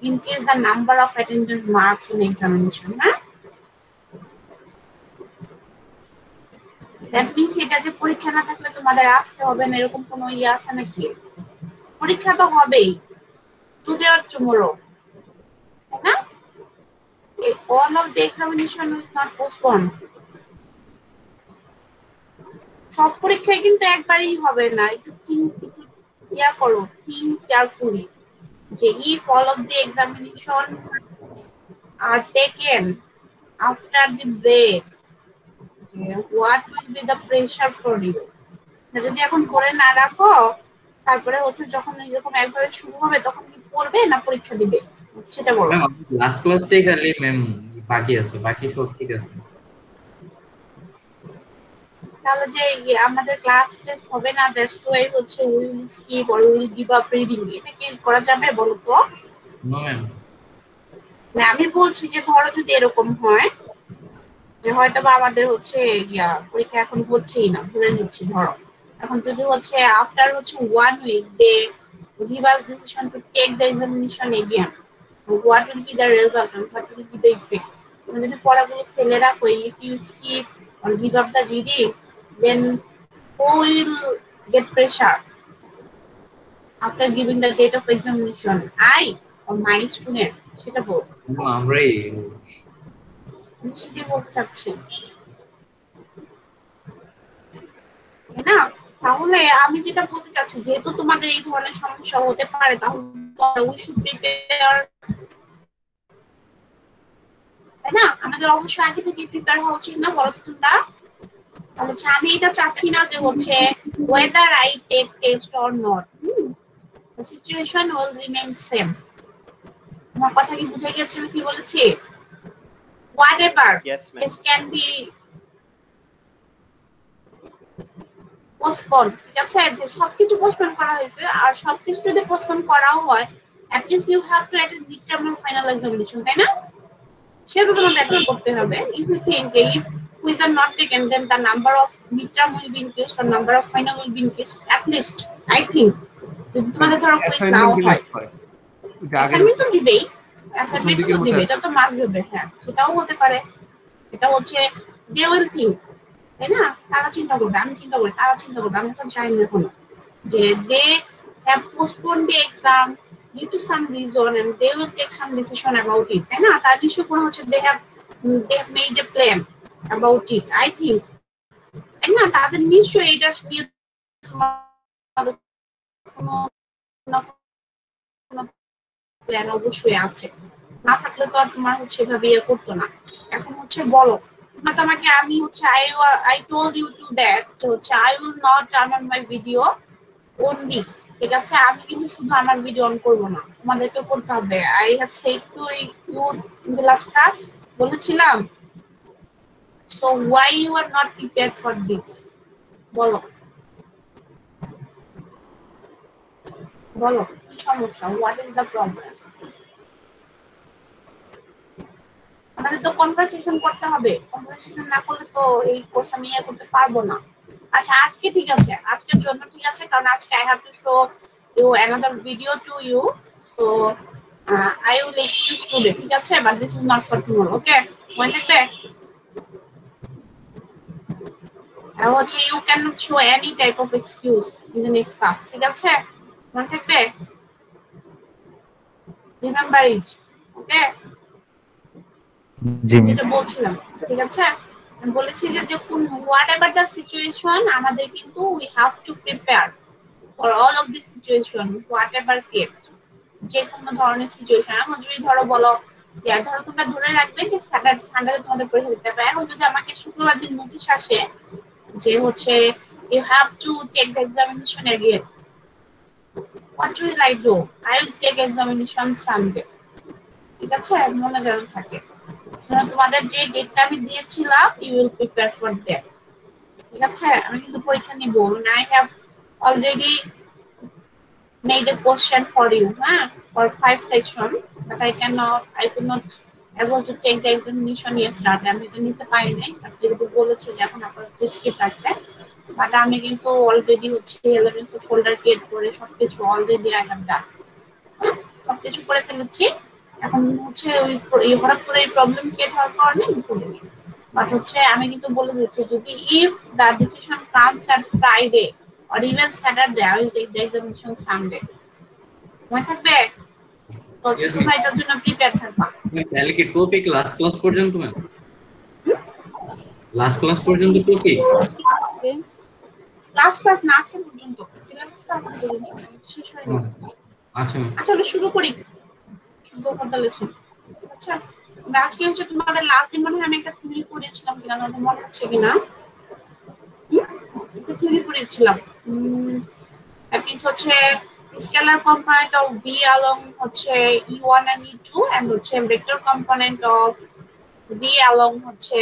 increase the number of attendance marks in examination, হ্যাঁ? That means এটা যে পরীক্ষা না থাকলে তোমাদের আসতে হবে না এরকম কোনো ইয়ে আছে নাকি? পরীক্ষা তো হবেই, today or tomorrow, তাই না? All of the examination will not postpone. সব পরীক্ষায় কিন্তু একবারই হবে না, একটু ইয়া করো, think carefully যে if all of the examination are taken after the break, what will be the pressure for you? যদি এখন পড়ে না রাখো তারপরে হচ্ছে যখন এরকম একবারে শুরু হবে তখন কি পড়বে না পরীক্ষা দিবে সেটা বলো। ম্যাম লাস্ট ক্লাসটাই খালি ম্যাম বাকি আছে, বাকি সব ঠিক আছে। তাহলে যে আমাদের ক্লাস টেস্ট হবে না, দ্যাটস ওয়াই হচ্ছে will skip or will give up reading, এটা কি করা যাবে বলো তো? No ma'am. না আমি বলছি যে ধরো যদি এরকম হয় যে হয়তো বা আমাদের হচ্ছে পরীক্ষা এখন হচ্ছেই না, ধরে নিচ্ছি ধরো এখন যদি হচ্ছে আফটার হচ্ছে 1 week they give us decision to take the examination again, what will be the result and what will be the effect? যদি পড়াগুলো ফেলে রাখো, if you skip or give up the reading, then who will get pressure after giving the date of examination, I or my student? সেটা বল। আমরাই। আমি সেটাই বলতে চাচ্ছি না। তাহলে আমি যেটা বলতে চাচ্ছি যেহেতু তোমাদের এই ধরনের সমস্যা হতে পারে তাহলে উই শুড প্রিপেয়ার, তাই না? আমাদের অবশ্যই আগে থেকে প্রিপেয়ার হওয়া উচিত না, বলো তোমরা? তাহলে আমি এটা চাচ্ছি না যে হচ্ছে whether I take test or not, the situation will remain same. আমার কথা কি বুঝে গেছে আমি কি বলেছি? Whatever test can be postpone, ঠিক আছে? যে সবকিছু পোস্টপোন করা হয়েছে আর সবকিছু যদি পোস্টপোন করাও হয় at least you have to attend midterm or final examination, তাই না? সেটা তোমাদের অ্যাটেন্ড করতে হবে। if you think যে if quiz are not taken then the number of midterm will be increased or number of final will be increased, at least I think যদি তোমাদের ধরো quiz নাও হয় অ্যাসাইনমেন্ট তো দিবেই, অ্যাসাইনমেন্ট তো দিবে, এটা তো মাস্ট হবে। হ্যাঁ সেটাও হতে পারে, এটা হচ্ছে they will think, তাই না? তারা চিন্তা করবে, আমি চিন্তা করি, তারা চিন্তা করবে, আমি তো জানি না এখনো যে they have postponed the exam due to some reason and they will take some decision about it, তাই না? তার নিশ্চয় কোনো হচ্ছে they have made a plan about it, I think, তাই না? তাদের নিশ্চয়ই এটা নিয়ে প্ল্যান অবশ্যই আছে, না থাকলে তো আর তোমার হচ্ছে এভাবে ইয়ে করতো না। এখন হচ্ছে বলো তোমাকে আমি হচ্ছে I told you to that হচ্ছে I will not turn on my video only, ঠিক আছে? আমি কিন্তু শুধু আমার ভিডিও অন করবো না, তোমাদেরকে করতে হবে। I have said to you in the last class, বলেছিলাম। So why you are not prepared for this? বলো বলো কি সমস্যা, what is the problem? আমাদের তো কনভারসেশন করতে হবে, কনভারসেশন না করলে তো এই কোর্স আমি ইয়ে করতে পারবো না। আচ্ছা আজকে ঠিক আছে, আজকের জন্য ঠিক আছে, কারণ আজকে I have to show you another video to you, so I will excuse today, ঠিক আছে? But this is not for tomorrow, okay? মনে থাকবে? আর হচ্ছে you cannot show any type of excuse in the next class, ঠিক আছে? মনে থাকবে? Remember it, okay? যেটা বলছিলাম ঠিক আছে, আমি বলেছি যে whatever the situation আমাদের কিন্তু we have to prepare for all of this situation, whatever kept, যে কোনো ধরনের সিচুয়েশন। এখন যদি ধরো বলো যে ধরো তোমরা ধরে রাখবে যে সানডে তোমাদের পরীক্ষা দিতে হবে, এখন যদি আমাকে শুক্রবার দিন নোটিশ আসে যে হচ্ছে you have to take the examination again, what will I do? I will take examination Sunday, ঠিক আছে? মনে যেন থাকে তোমাদের যে ডেটটা আমি দিয়েছিলাম you will prepare for that, ঠিক আছে? আমি কিন্তু পরীক্ষা নিব, I have already made a question for you, for 5 section, but I could not able to take the examination yesterday, আমি তো নিতে পারি নাই, যেহেতু বলেছে যে এখন আপনাকে স্কিপ রাখতে, বাট আমি কিন্তু অলরেডি হচ্ছে এলএমএস ফোল্ডার ক্রিয়েট করে সবকিছু অলরেডি I have done, সবকিছু করে ফেলেছি। এখন হচ্ছে ওই হঠাৎ করে এই প্রবলেম ক্রিয়েট হওয়ার কারণে আমি করিনি। বাট হচ্ছে আমি কিন্তু বলে দিচ্ছি, যদি if the decision comes at Friday or even Saturday, I will take the examination Sunday. মনে থাকবে? তো হচ্ছে ইয়েস তোমরা ম্যাম। এটার জন্য প্রিপেয়ার থাকবা। তাহলে কি টপিক লাস্ট ক্লাস পর্যন্ত ম্যাম? লাস্ট ক্লাস পর্যন্ত টপিক? ক্লাস না আজকে পর্যন্ত, সিলেবাসটা আজকে পর্যন্ত শেষ হয়নি। আচ্ছা ম্যাম। আচ্ছা আমরা শুরু করি। শুরু করতে লেছি। আচ্ছা আমরা আজকে হচ্ছে তোমাদের লাস্ট দিন মনে হয় আমি একটা থিওরি করেছিলাম কিনা, তোমাদের মনে আছে কিনা? একটা থিওরি করেছিলাম। দ্যাট মিন্স হচ্ছে scalar component of V along হচ্ছে E1 and E2 and হচ্ছে vector component of V along হচ্ছে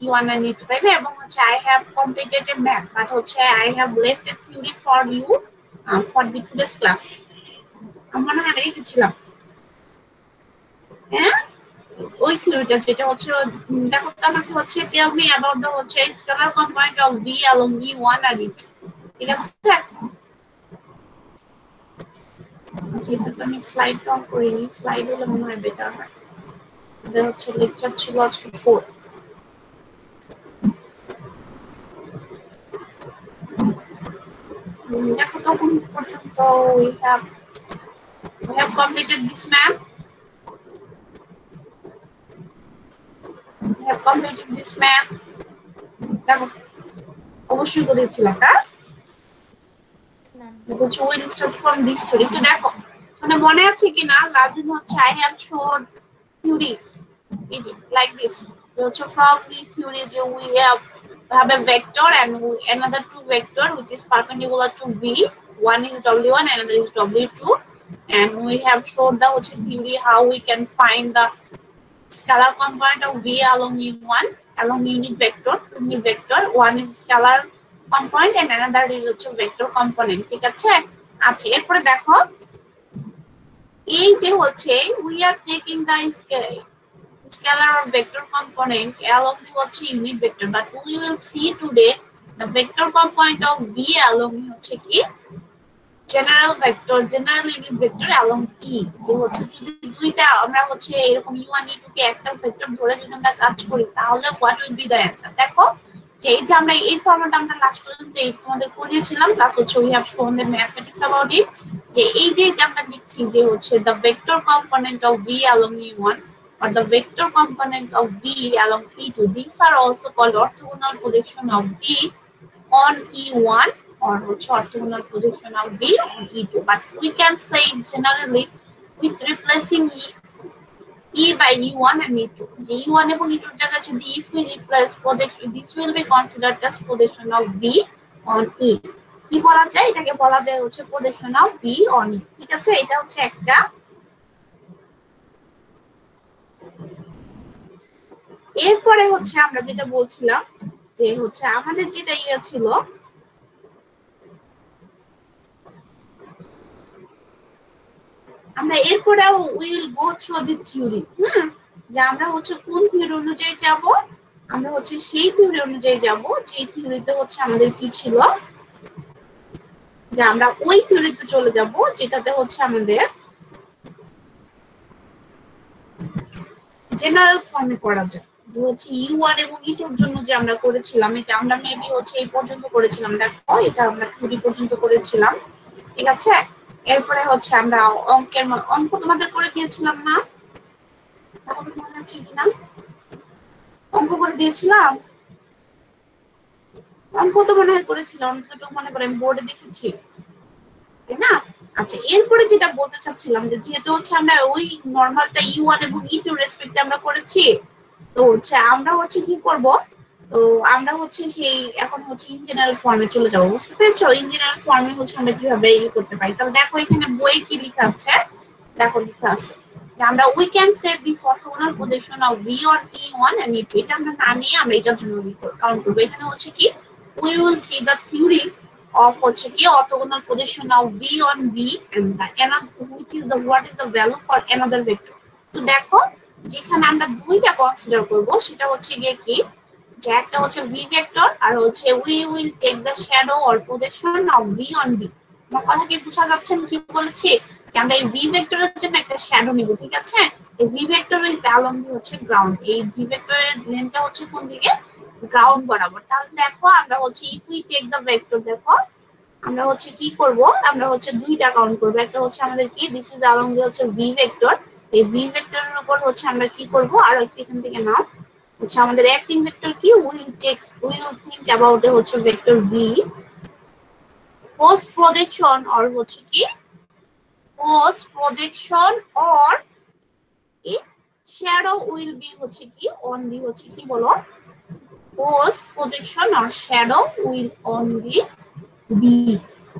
E1 and E2, তাই না? এবং হচ্ছে I have completed a math, but হচ্ছে I have left a theory for you for the today's class. আমার মনে হয় আমি লিখেছিলাম, হ্যাঁ ওই থিওরিটা যেটা হচ্ছে দেখো তো আমাকে হচ্ছে টেল মি অ্যাবাউট দ্য হচ্ছে scalar component of V along E1 and E2, ঠিক আছে? যেহেতু আমি স্লাইড অন করিনি, স্লাইড হলে মনে হয় বেটার হয়। আমাদের হচ্ছে লেকচার ছিল আজকে 4। দেখো তখন পর্যন্ত we have completed this math. We have completed this math. দেখো অবশ্যই করেছিলাম, হ্যাঁ বলছি will start from this theory. একটু দেখো মানে মনে আছে কিনা, লাজিম হচ্ছে I have showed theory like this. So from the theory we have a vector and another two vector which is perpendicular to V. One is W1, another is W2, and we have showed the theory how we can find the scalar component of V along U1 along unit vector. One is scalar component and another is vector component. ঠিক আছে? আচ্ছা এরপরে দেখো এই যে হচ্ছে we are taking the scalar or vector component along the unit vector, but we will see today the vector component of V along কি general unit vector along E। যে হচ্ছে যদি দুইটা আমরা হচ্ছে এরকম U1 E2 কে একটা ভেক্টর ধরে যদি আমরা কাজ করি তাহলে what will be the answer। দেখো যে এই যে আমরা এই ফর্মুলাটা আমরা লাস্ট পর্যন্ত এই তোমাদের করিয়েছিলাম, প্লাস হচ্ছে we have shown the mathematics about it, যে এই যে আমরা লিখছি যে হচ্ছে the vector component of V along E1 or the vector component of V along E2, these are also called orthogonal projection of V on E1 or orthogonal projection of V on E2, but we can say generally with replacing E by E1 and E2. E1 এবং E2 এর জায়গায় যদি if we replace projection, this will be considered as projection of V on E. কি বলা যায়, এটাকে বলা যায় হচ্ছে projection of V on E। ঠিক আছে, এটা হচ্ছে একটা। এরপরে হচ্ছে আমরা যেটা বলছিলাম যে হচ্ছে আমাদের যেটা ছিল আমরা এরপরে will go through the theory, যে আমরা হচ্ছে কোন থিওরি অনুযায়ী যাব, আমরা হচ্ছে সেই থিওরি অনুযায়ী যাব যে থিওরিতে হচ্ছে আমাদের কি ছিল, যে আমরা ওই থিওরিতে চলে যাব যেটাতে হচ্ছে আমাদের জেনারেল ফর্মে করা যায়। যে হচ্ছে U1 এবং E2 এর জন্য যে আমরা করেছিলাম, এটা আমরা মেবি হচ্ছে এই পর্যন্ত করেছিলাম, দেখো এটা আমরা থিওরি পর্যন্ত করেছিলাম, ঠিক আছে? এরপরে হচ্ছে আমরা অঙ্ক তোমাদের করে দিয়েছিলাম না, মনে আছে কিনা? অঙ্ক করে দিয়েছিলাম, অঙ্ক তো মনে হয় করেছিলাম, অঙ্কটা মনে করে আমি বোর্ডে দেখেছি, তাই না? আচ্ছা এরপরে যেটা বলতে চাচ্ছিলাম যে যেহেতু হচ্ছে আমরা ওই নরমালটা U1 এবং E2 রেসপেক্টে আমরা করেছি, তো হচ্ছে আমরা হচ্ছে কি করব, তো আমরা হচ্ছে সেই এখন হচ্ছে ইন জেনারেল ফর্মে চলে যাব। বুঝতে পেরেছো? ইন জেনারেল ফর্মে হচ্ছে আমরা কিভাবে করতে পারি। তাহলে দেখো এখানে বই কি লেখা আছে, দেখো লেখা আছে যে আমরা we can say this orthogonal projection of V on E1 and E2, এটা আমরা না নিয়ে আমরা এটার জন্য কাউন্ট করব। এখানে হচ্ছে কি we will see the theory of হচ্ছে কি orthogonal projection of V on V and the another which is the what is the value for another vector। তো দেখো যেখানে আমরা দুইটা কনসিডার করব সেটা হচ্ছে গিয়ে কি, যে একটা হচ্ছে V ভেক্টর আর হচ্ছে we will take the shadow or projection of V on V। আমার কথা কি বোঝা যাচ্ছে আমি কি বলেছি? আমরা এই ভি ভেক্টরের জন্য একটা শ্যাডো নিব, ঠিক আছে? এই ভি ভেক্টর ইজ অ্যালং হচ্ছে গ্রাউন্ড, এই ভি ভেক্টরের লেন্থটা হচ্ছে কোন দিকে, গ্রাউন্ড বরাবর। তাহলে দেখো আমরা হচ্ছে if we take the vector, দেখো আমরা হচ্ছে কি করব, আমরা হচ্ছে দুইটা কাউন্ট করব। একটা হচ্ছে আমাদের কি দিস ইজ অ্যালং হচ্ছে ভি ভেক্টর, এই ভি ভেক্টরের উপর হচ্ছে আমরা কি করব, আর একটা এখান থেকে নাও হচ্ছে আমাদের অ্যাক্টিং ভেক্টর কি, উইল থিংক অ্যাবাউট হচ্ছে vector V post projection, or হচ্ছে কি post projection or a shadow will be হচ্ছে কি অন দি হচ্ছে কি বলো, post projection or shadow will on the B,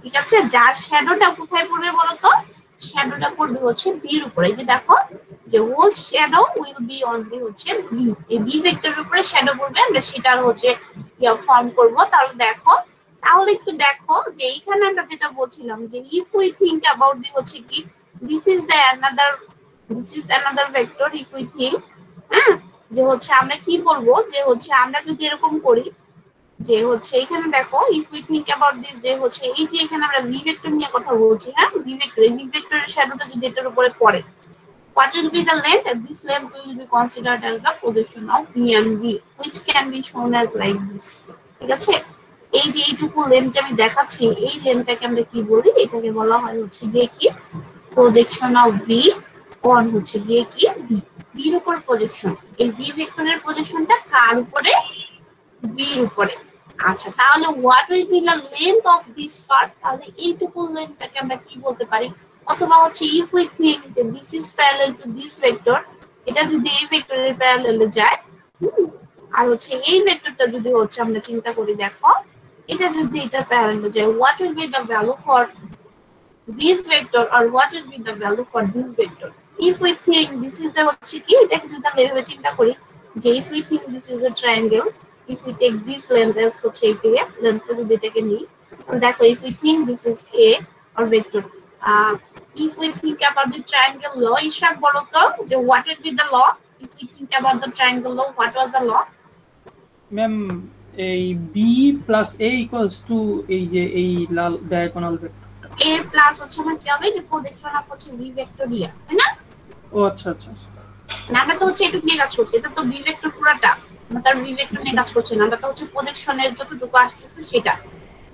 ঠিক আছে? যার শ্যাডোটা কোথায় পড়বে বলো তো, শ্যাডোটা পড়বে হচ্ছে বি এর উপরে। এই যে দেখো যে whose shadow will be on the হচ্ছে বি, এই বি ভেক্টরের উপরে শ্যাডো পড়বে, আমরা সেটার হচ্ছে ফর্ম করব। তাহলে দেখো, তাহলে একটু দেখো যে এইখানে আমরা যেটা বলছিলাম যে if we think about the হচ্ছে কি this is the another vector, if we think, হ্যাঁ, যে হচ্ছে আমরা কি বলবো, যে হচ্ছে আমরা যদি এরকম করি যে হচ্ছে এখানে দেখো if we think about this, যে হচ্ছে এই যে এখানে আমরা ভি ভেক্টর নিয়ে কথা বলছি, হ্যাঁ, ভি ভেক্টরের শ্যাডোটা যদি এটার উপরে পড়ে, what will be the length, and this length will be considered as the projection of V and V, which can be shown as like this, ঠিক আছে? এই যে এইটুকু লেন্থ যে আমি দেখাচ্ছি, এই লেন্থটাকে আমরা কি বলি, এটাকে বলা হয় হচ্ছে গিয়ে কি প্রজেকশন অফ ভি অন হচ্ছে গিয়ে কি ভি, ভির উপর প্রজেকশন। এই ভি ভেক্টরের প্রজেকশনটা কার উপরে, ভি এর উপরে। আচ্ছা, তাহলে what will be the length of this part, তাহলে এইটুকু লেন্থটাকে আমরা কি বলতে পারি, অথবা হচ্ছে ইফ উই থিংক যে this is parallel to this vector, এটা যদি এই ভেক্টরের প্যারালালে যায়, আর হচ্ছে এই ভেক্টরটা যদি হচ্ছে আমরা চিন্তা করি, দেখো এটা যদি এটা প্যারালালে যায়, what will be the value for this vector or what will be the value for this vector, if we think this is a হচ্ছে কি, এটাকে যদি আমরা এভাবে চিন্তা করি যে if we think this is a triangle, if we take this length as হচ্ছে এই লেন্থটা যদি এটাকে নিই, দেখো if we think this is a or vector, if we think about the triangle law, Ishraq বলো তো যে what will be the law, if we think about the triangle law, what was the law? Ma'am এই b plus a equals to এই যে এই লাল diagonal vector, a plus হচ্ছে আমার কি হবে, যে প্রজেকশন অফ হচ্ছে v ভেক্টরিয়া, তাই না? ও আচ্ছা আচ্ছা, না, আমরা তো হচ্ছে এটুকু নিয়ে কাজ করছি, এটা তো ভি ভেক্টর পুরাটা, আমরা তার ভি ভেক্টর নিয়ে কাজ করছি না, আমরা তো হচ্ছে প্রজেকশনের যতটুকু আসতেছে সেটা,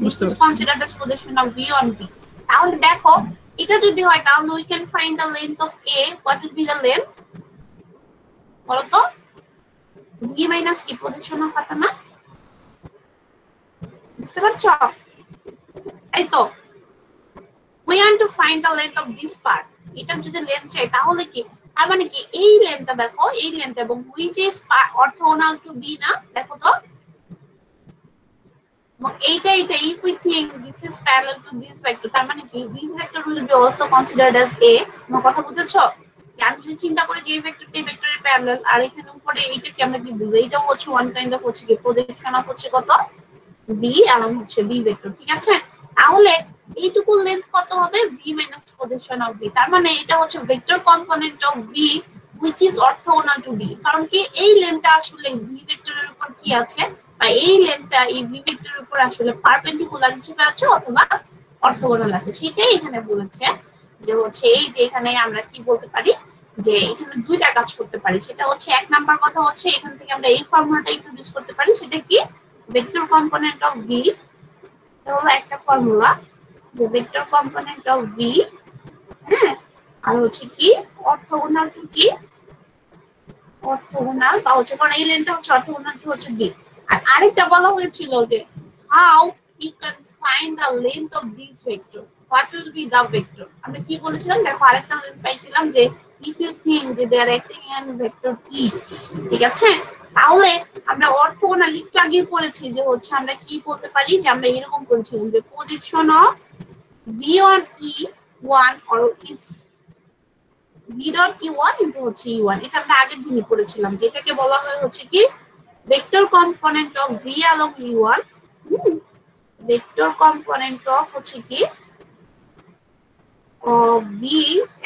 this is considered as projection of V on v. তাহলে দেখো এটা যদি হয়, তাহলে we can find the length of a, what will be the length বলো তো, ভি মাইনাস কি প্রজেকশন অফ আটা না, বুঝতে পারছো? এই তো we want to find the length of this part, এটা যদি লেন্থ চাই তাহলে কি, আর মানে কি এই লেন্থটা দেখো, এই লেন্থ এবং which is orthogonal to b না, দেখো তো এইটা if we think this is parallel to this vector, তার মানে কি this vector will be also considered as a, তোমার কথা বুঝেছো? আমি যদি চিন্তা করি যে এই ভেক্টরটা এই ভেক্টরের প্যারালাল, আর এখানে উপরে এইটা কি আমরা কি বলবো, এইটা হচ্ছে ওয়ান কাইন্ড অফ হচ্ছে কি প্রজেকশন অফ হচ্ছে কত b along হচ্ছে b ভেক্টর, ঠিক আছে? তাহলে এইটুকু লেন্থ কত হবে, v minus projection of v, তার মানে এটা হচ্ছে vector component of v which is orthogonal to b, কারণ কি এই লেন্থটা আসলে v ভেক্টরের উপর কি আছে, বা এই লেন্থটা এই v ভেক্টরের উপর আসলে পারপেন্ডিকুলার হিসেবে আছে অথবা অর্থোগোনাল আছে, সেটাই এখানে বলেছে যে হচ্ছে এই যে এখানে আমরা কি বলতে পারি, যে এখানে দুইটা কাজ করতে পারি। সেটা হচ্ছে এক নাম্বার কথা হচ্ছে এখান থেকে আমরা এই ফর্মুলাটা ইন্ট্রোডিউস করতে পারি, সেটা কি ভেক্টর কম্পোনেন্ট অফ v, এটা হলো একটা ফর্মুলা, যে ভেক্টর কম্পোনেন্ট অফ v, হ্যাঁ, আর হচ্ছে কি অর্থোগোনাল টু কি, অর্থোগোনাল বা হচ্ছে কারণ এই লেনটা হচ্ছে অর্থোগোনাল টু হচ্ছে b। আর আরেকটা বলা হয়েছিল যে how you can find the length of this vector, what will be the vector, আমরা কি বলেছিলাম, দেখো আরেকটা লেন্থ পাইছিলাম যে if you think যে they are acting in vector e, ঠিক আছে? তাহলে আমরা অর্থোগোনাল একটু আগে পড়েছি যে হচ্ছে আমরা কি বলতে পারি, যে আমরা এরকম করেছিলাম যে projection of v on e1 or is v dot e1 into হচ্ছে e1, এটা আমরা আগের দিনই পড়েছিলাম, যে এটাকে বলা হয় হচ্ছে কি vector component of v along e1, vector component of হচ্ছে কি v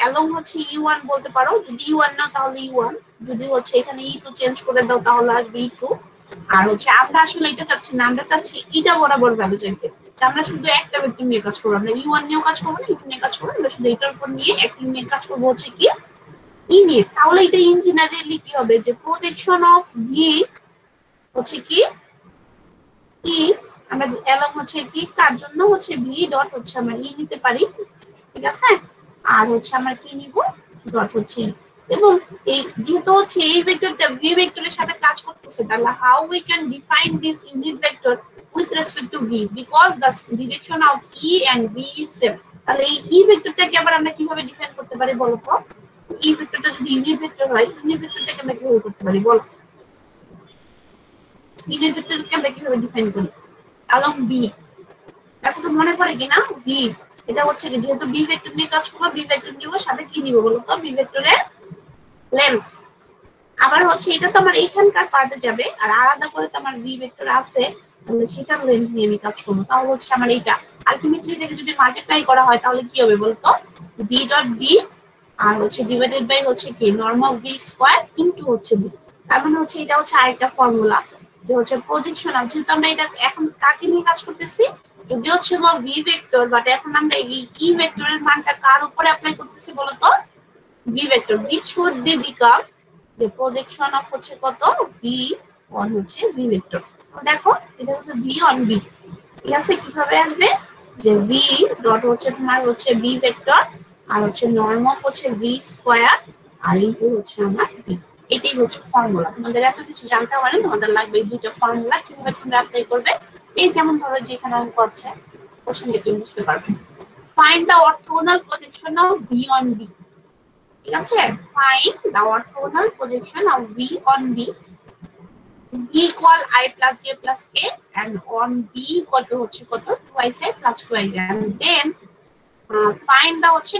along হচ্ছে e1 বলতে পারো, যদি e1 না তাহলে e1, যদি হচ্ছে এখানে e2 চেঞ্জ করে দাও তাহলে আসবে e2, আর হচ্ছে আমরা আসলে এটা চাচ্ছি না, আমরা চাচ্ছি এটা বরাবর ভ্যালু চাইতে, যে আমরা শুধু একটা ভেক্টর নিয়ে কাজ করবো, আমরা E1 নিয়েও কাজ করবো না, E2 নিয়ে কাজ করবো, আমরা শুধু এটার উপর নিয়ে একটি নিয়ে কাজ করবো হচ্ছে কি ই নিয়ে। তাহলে এটা ইন জেনারেলি কি হবে যে প্রজেকশন অফ ভি হচ্ছে কি ই, আমরা এলং হচ্ছে কি কার জন্য হচ্ছে ভি ডট হচ্ছে আমরা ই নিতে পারি, ঠিক আছে, আর হচ্ছে আমরা কি নিব ডট হচ্ছে E। এবং এই যেহেতু হচ্ছে এই ভেক্টরটা ভি ভেক্টরের সাথে কাজ করতেছে, তাহলে how we can define this unit vector with respect to V, because the direction of E and V is same. তাহলে এই ই ভেক্টরটাকে আবার আমরা কিভাবে ডিফাইন করতে পারি বলো তো? ই ভেক্টরটা যদি ইউনিট ভেক্টর হয়, ইউনিট ভেক্টরটাকে আমরা কিভাবে করতে পারি বলো? ইউনিট ভেক্টরকে আমরা কিভাবে ডিফাইন করি? along b, দেখো তো মনে পড়ে কিনা v, এটা হচ্ছে কি যেহেতু b ভেক্টর নিয়ে কাজ করব, b ভেক্টর নিব, সাথে কি নিব বলো তো? b ভেক্টরের লেন্থ। আবার হচ্ছে এটা তো আমার এইখানকার পার্টে যাবে, আর আলাদা করে তো আমার b ভেক্টর আছে, তাহলে সেটার লেন্থ নিয়ে আমি কাজ করব। তাহলে হচ্ছে আমার এইটা আলটিমেটলি এটাকে যদি মাল্টিপ্লাই করা হয় তাহলে কি হবে বলো তো? v ডট b আর হচ্ছে ডিভাইডেড বাই হচ্ছে কি নরম অফ v স্কয়ার ইনটু হচ্ছে b। তার মানে হচ্ছে এটা হচ্ছে আরেকটা ফর্মুলা যে হচ্ছে প্রজেকশন অফ, যেহেতু আমরা এটা এখন কাকে নিয়ে কাজ করতেছি, যদিও ছিল ভি ভেক্টর, বাট এখন আমরা এই ই ভেক্টরের মানটা কার উপরে অ্যাপ্লাই করতেছি বলতো? V vector. This should be become যে প্রজেকশন অফ হচ্ছে কত ভি অন হচ্ছে ভি ভেক্টর। দেখো এটা হচ্ছে ভি অন বি, ঠিক আছে, কিভাবে আসবে যে ভি ডট হচ্ছে তোমার হচ্ছে বি ভেক্টর আর হচ্ছে নরম অফ হচ্ছে ভি স্কয়ার আর ইনটু হচ্ছে আমার বি। এটাই হচ্ছে ফর্মুলা। তোমাদের এত কিছু জানতে হবে না, তোমাদের লাগবে এই দুটো ফর্মুলা, কিভাবে তোমরা অ্যাপ্লাই করবে। এই যেমন ধরো যে এখানে অঙ্ক আছে, কোশ্চেন দেখে বুঝতে পারবে। Find the orthogonal projection of V on B, ঠিক আছে, find the orthogonal projection of V on B, b equal I plus j plus k and on b equal to হচ্ছে কত 2i plus 2i, and then find the হচ্ছে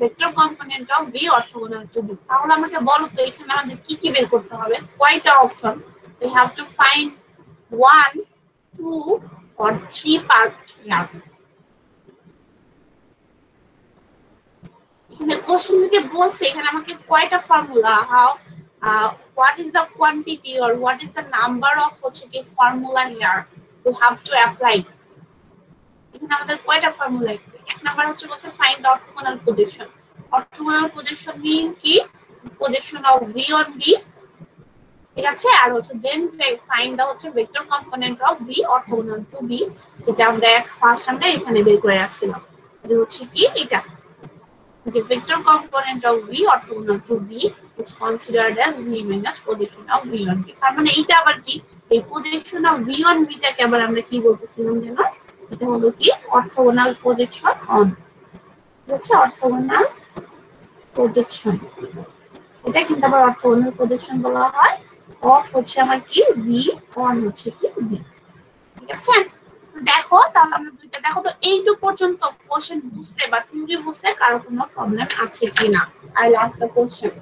vector component of b orthogonal to b। তাহলে আমাকে বলো তো এখানে আমাদের কি কি বের করতে হবে, কয়টা option? we have to find 1 2 or 3 part here। এখানে কোশ্চেন থেকে বলছে এখানে আমাকে কয়টা formula, how what is the quantity or what is the number of হচ্ছে কি formula here we have to apply। এখানে আমাদের কয়টা ফর্মুলা? এক নাম্বার হচ্ছে বলছে find the orthogonal projection. Orthogonal projection mean কি? Projection of v on b, ঠিক আছে, আর হচ্ছে দেন ফাইন্ড দ্য হচ্ছে vector component of v orthogonal to b, যেটা আমরা ফার্স্ট আমরা এখানে বের করে রাখছিলাম। এটা হচ্ছে কি এটা, the vector component of v orthogonal to b is considered as v minus projection of v on b। তার মানে এটা আবার কি, এই projection of v on b টাকে আবার আমরা কি বলতেছিলাম যেন, এটা হলো কি অর্থোগোনাল প্রজেকশন অন, ঠিক আছে, অর্থোগোনাল প্রজেকশন। এটা কিন্তু আবার অর্থোগোনাল প্রজেকশন বলা হয় অফ হচ্ছে আমার কি v অন হচ্ছে কি b, ঠিক আছে। দেখো তাহলে আমরা দুইটা, দেখো তো এইটুকু পর্যন্ত কোশ্চেন বুঝতে বা থিওরি বুঝতে কারো কোনো প্রবলেম আছে কিনা? আই লাস্ট দ্য কোশ্চেন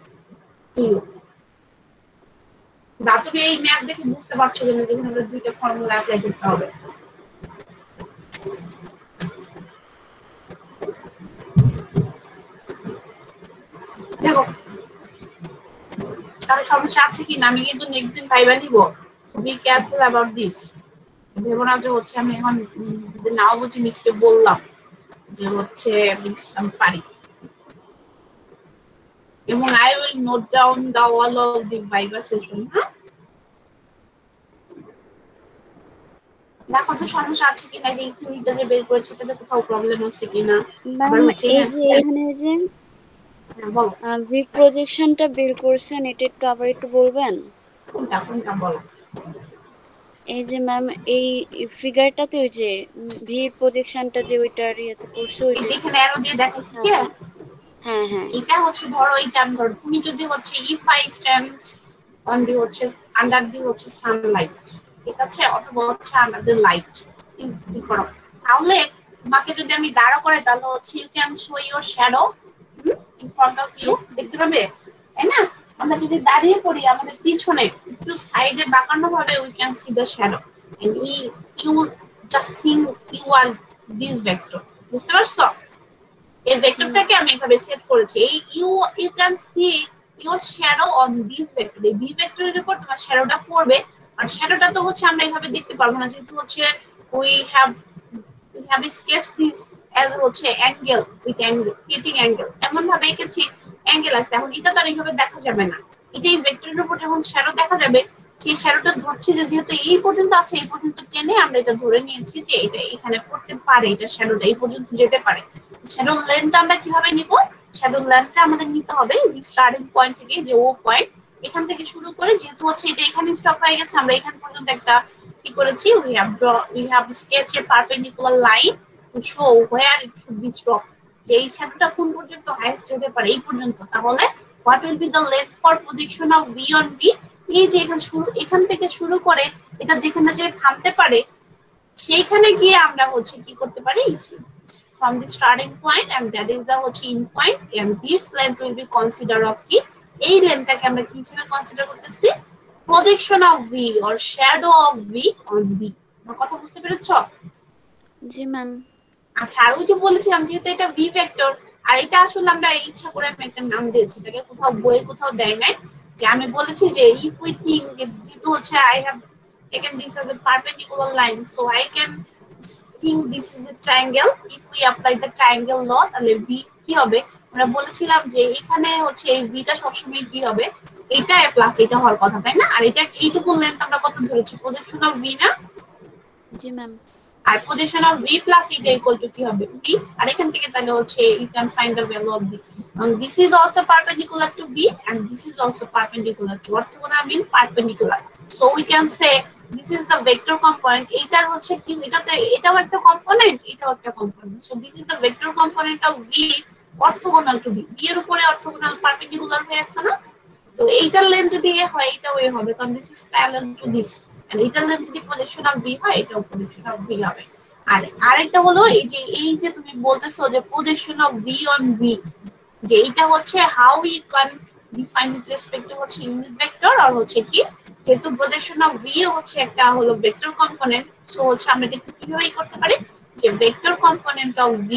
বা তুমি এই ম্যাথ দেখে বুঝতে পারছো কিনা যে এখানে দুইটা ফর্মুলা অ্যাপ্লাই করতে হবে? দেখো তাহলে সমস্যা আছে কিনা, আমি কিন্তু নেক্সট দিন ভাইবা নিব, বি কেয়ারফুল অ্যাবাউট দিস। ভেবো না যে হচ্ছে আমি এখন নাও বুঝি মিসকে বললাম যে হচ্ছে মিস আমি পারি, এবং I will note down the all of the viva session. হ্যাঁ, দেখো তো সমস্যা আছে কিনা, যে থিওরিটা যে বের করেছে তাতে কোথাও প্রবলেম আছে কিনা। আবার ম্যাম হচ্ছে এই যে এখানে যে বলো ভি প্রজেকশনটা বের করছেন, এটা একটু আবার একটু বলবেন? কোনটা কোনটা বলো। এই যে ম্যাম এই ফিগারটাতে ওই যে ভি প্রজেকশনটা যে ওইটার ইয়েতে করছে এই ওইটা। যে এখানে অ্যারো দিয়ে দেখাচ্ছি যে হ্যাঁ হ্যাঁ এটা হচ্ছে ধরো এই যে ধরো তুমি যদি হচ্ছে if I stands on the হচ্ছে আন্ডার দি হচ্ছে সানলাইট, ঠিক আছে, অথবা হচ্ছে আন্ডার দি লাইট, কি করো তাহলে তোমাকে যদি আমি দাঁড়া করে তাহলে হচ্ছে you can show your shadow in front of you, দেখতে পাবে, তাই না? আমরা যদি দাঁড়িয়ে পড়ি আমাদের পিছনে একটু সাইডে বাঁকানো ভাবে we can see the shadow, and you just think you are this vector. বুঝতে পারছো? এই ভেক্টরটাকে আমি এভাবে সেট করেছি, এই you can see your shadow on this vector, এই ভি ভেক্টরের উপর তোমার শ্যাডোটা পড়বে। আর শ্যাডোটা তো হচ্ছে আমরা এইভাবে দেখতে পারবো না, যেহেতু হচ্ছে we have sketched this as হচ্ছে angle with angle hitting angle এমন ভাবে এঁকেছি অ্যাঙ্গেল আছে। এখন এটা তো আর এইভাবে দেখা যাবে না, এটা এই ভেক্টরের উপর যখন শ্যাডো দেখা যাবে সেই শ্যাডোটা ধরছে যে যেহেতু এই পর্যন্ত আছে এই পর্যন্ত টেনে আমরা এটা ধরে নিয়েছি যে এটা এখানে পড়তে পারে, এটা শ্যাডোটা এই পর্যন্ত যেতে পারে। শ্যাডো লেন্থটা আমরা কিভাবে নিব? শ্যাডো লেন্থটা আমাদের নিতে হবে যে স্টার্টিং পয়েন্ট থেকে, যে ও পয়েন্ট এখান থেকে শুরু করে যেহেতু হচ্ছে এটা এখানে স্টপ হয়ে গেছে আমরা এখান পর্যন্ত একটা কি করেছি, we have sketched a perpendicular line to show where it should be stopped, যে এই শ্যাডোটা কোন পর্যন্ত হাইয়েস্ট যেতে পারে এই পর্যন্ত। তাহলে what will be the length for projection of V on B? এই যে এখান থেকে শুরু করে এটা যেখানে যে থামতে পারে সেইখানে গিয়ে আমরা হচ্ছে কি করতে পারি, from the starting point and that is the হচ্ছে in point, and this length will be considered of কি, এই লেন্থটাকে আমরা কি হিসেবে কনসিডার করতেছি, projection of V or shadow of V on B। আমার কথা বুঝতে পেরেছো? জি ম্যাম। আচ্ছা, আর ওই যে বলেছিলাম যেহেতু এটা V ভেক্টর আর এটা আসলে আমরা ইচ্ছা করে আমি একটা নাম দিয়েছি, এটাকে কোথাও বইয়ে কোথাও দেয় নাই, যে আমি বলেছি যে if we think যেহেতু হচ্ছে I have taken this as a perpendicular line so I can think this is a triangle, if we apply the triangle law তাহলে V কি হবে, আমরা বলেছিলাম যে এখানে হচ্ছে এই V টা সবসময় কি হবে, এটা প্লাস এটা হওয়ার কথা, তাই না? আর এটা এইটুকু লেন্থ আমরা কত ধরেছি, প্রজেকশন অফ V না? জি ম্যাম। আর প্রজেকশন অফ V প্লাস এটা ইকুয়াল টু কি হবে, V। আর এখান থেকে তাহলে হচ্ছে you can find the value of this, and this is also perpendicular to B and this is also perpendicular to, orthogonal mean perpendicular, so we can say this is the vector component, এইটার হচ্ছে কি, এটাও একটা component এটাও একটা component, so this is the vector component of V orthogonal to B, B এর উপরে orthogonal perpendicular হয়ে আছে না, তো এইটার লেন্থ যদি এ হয় এটাও এ হবে, কারণ this is parallel to this, and এটার লেন্থ যদি প্রজেকশন অফ V হয় এটাও প্রজেকশন অফ V হবে। আর আরেকটা হলো এই যে তুমি বলতেছো যে projection of V on V, যে এটা হচ্ছে how we can define with respect two হচ্ছে ইউনিট ভেক্টর, আর হচ্ছে কি যেহেতু প্রজেকশন অফ V হচ্ছে একটা হলো ভেক্টর কম্পোনেন্ট, সো হচ্ছে আমরা এটা কিভাবে করতে পারি যে vector component of V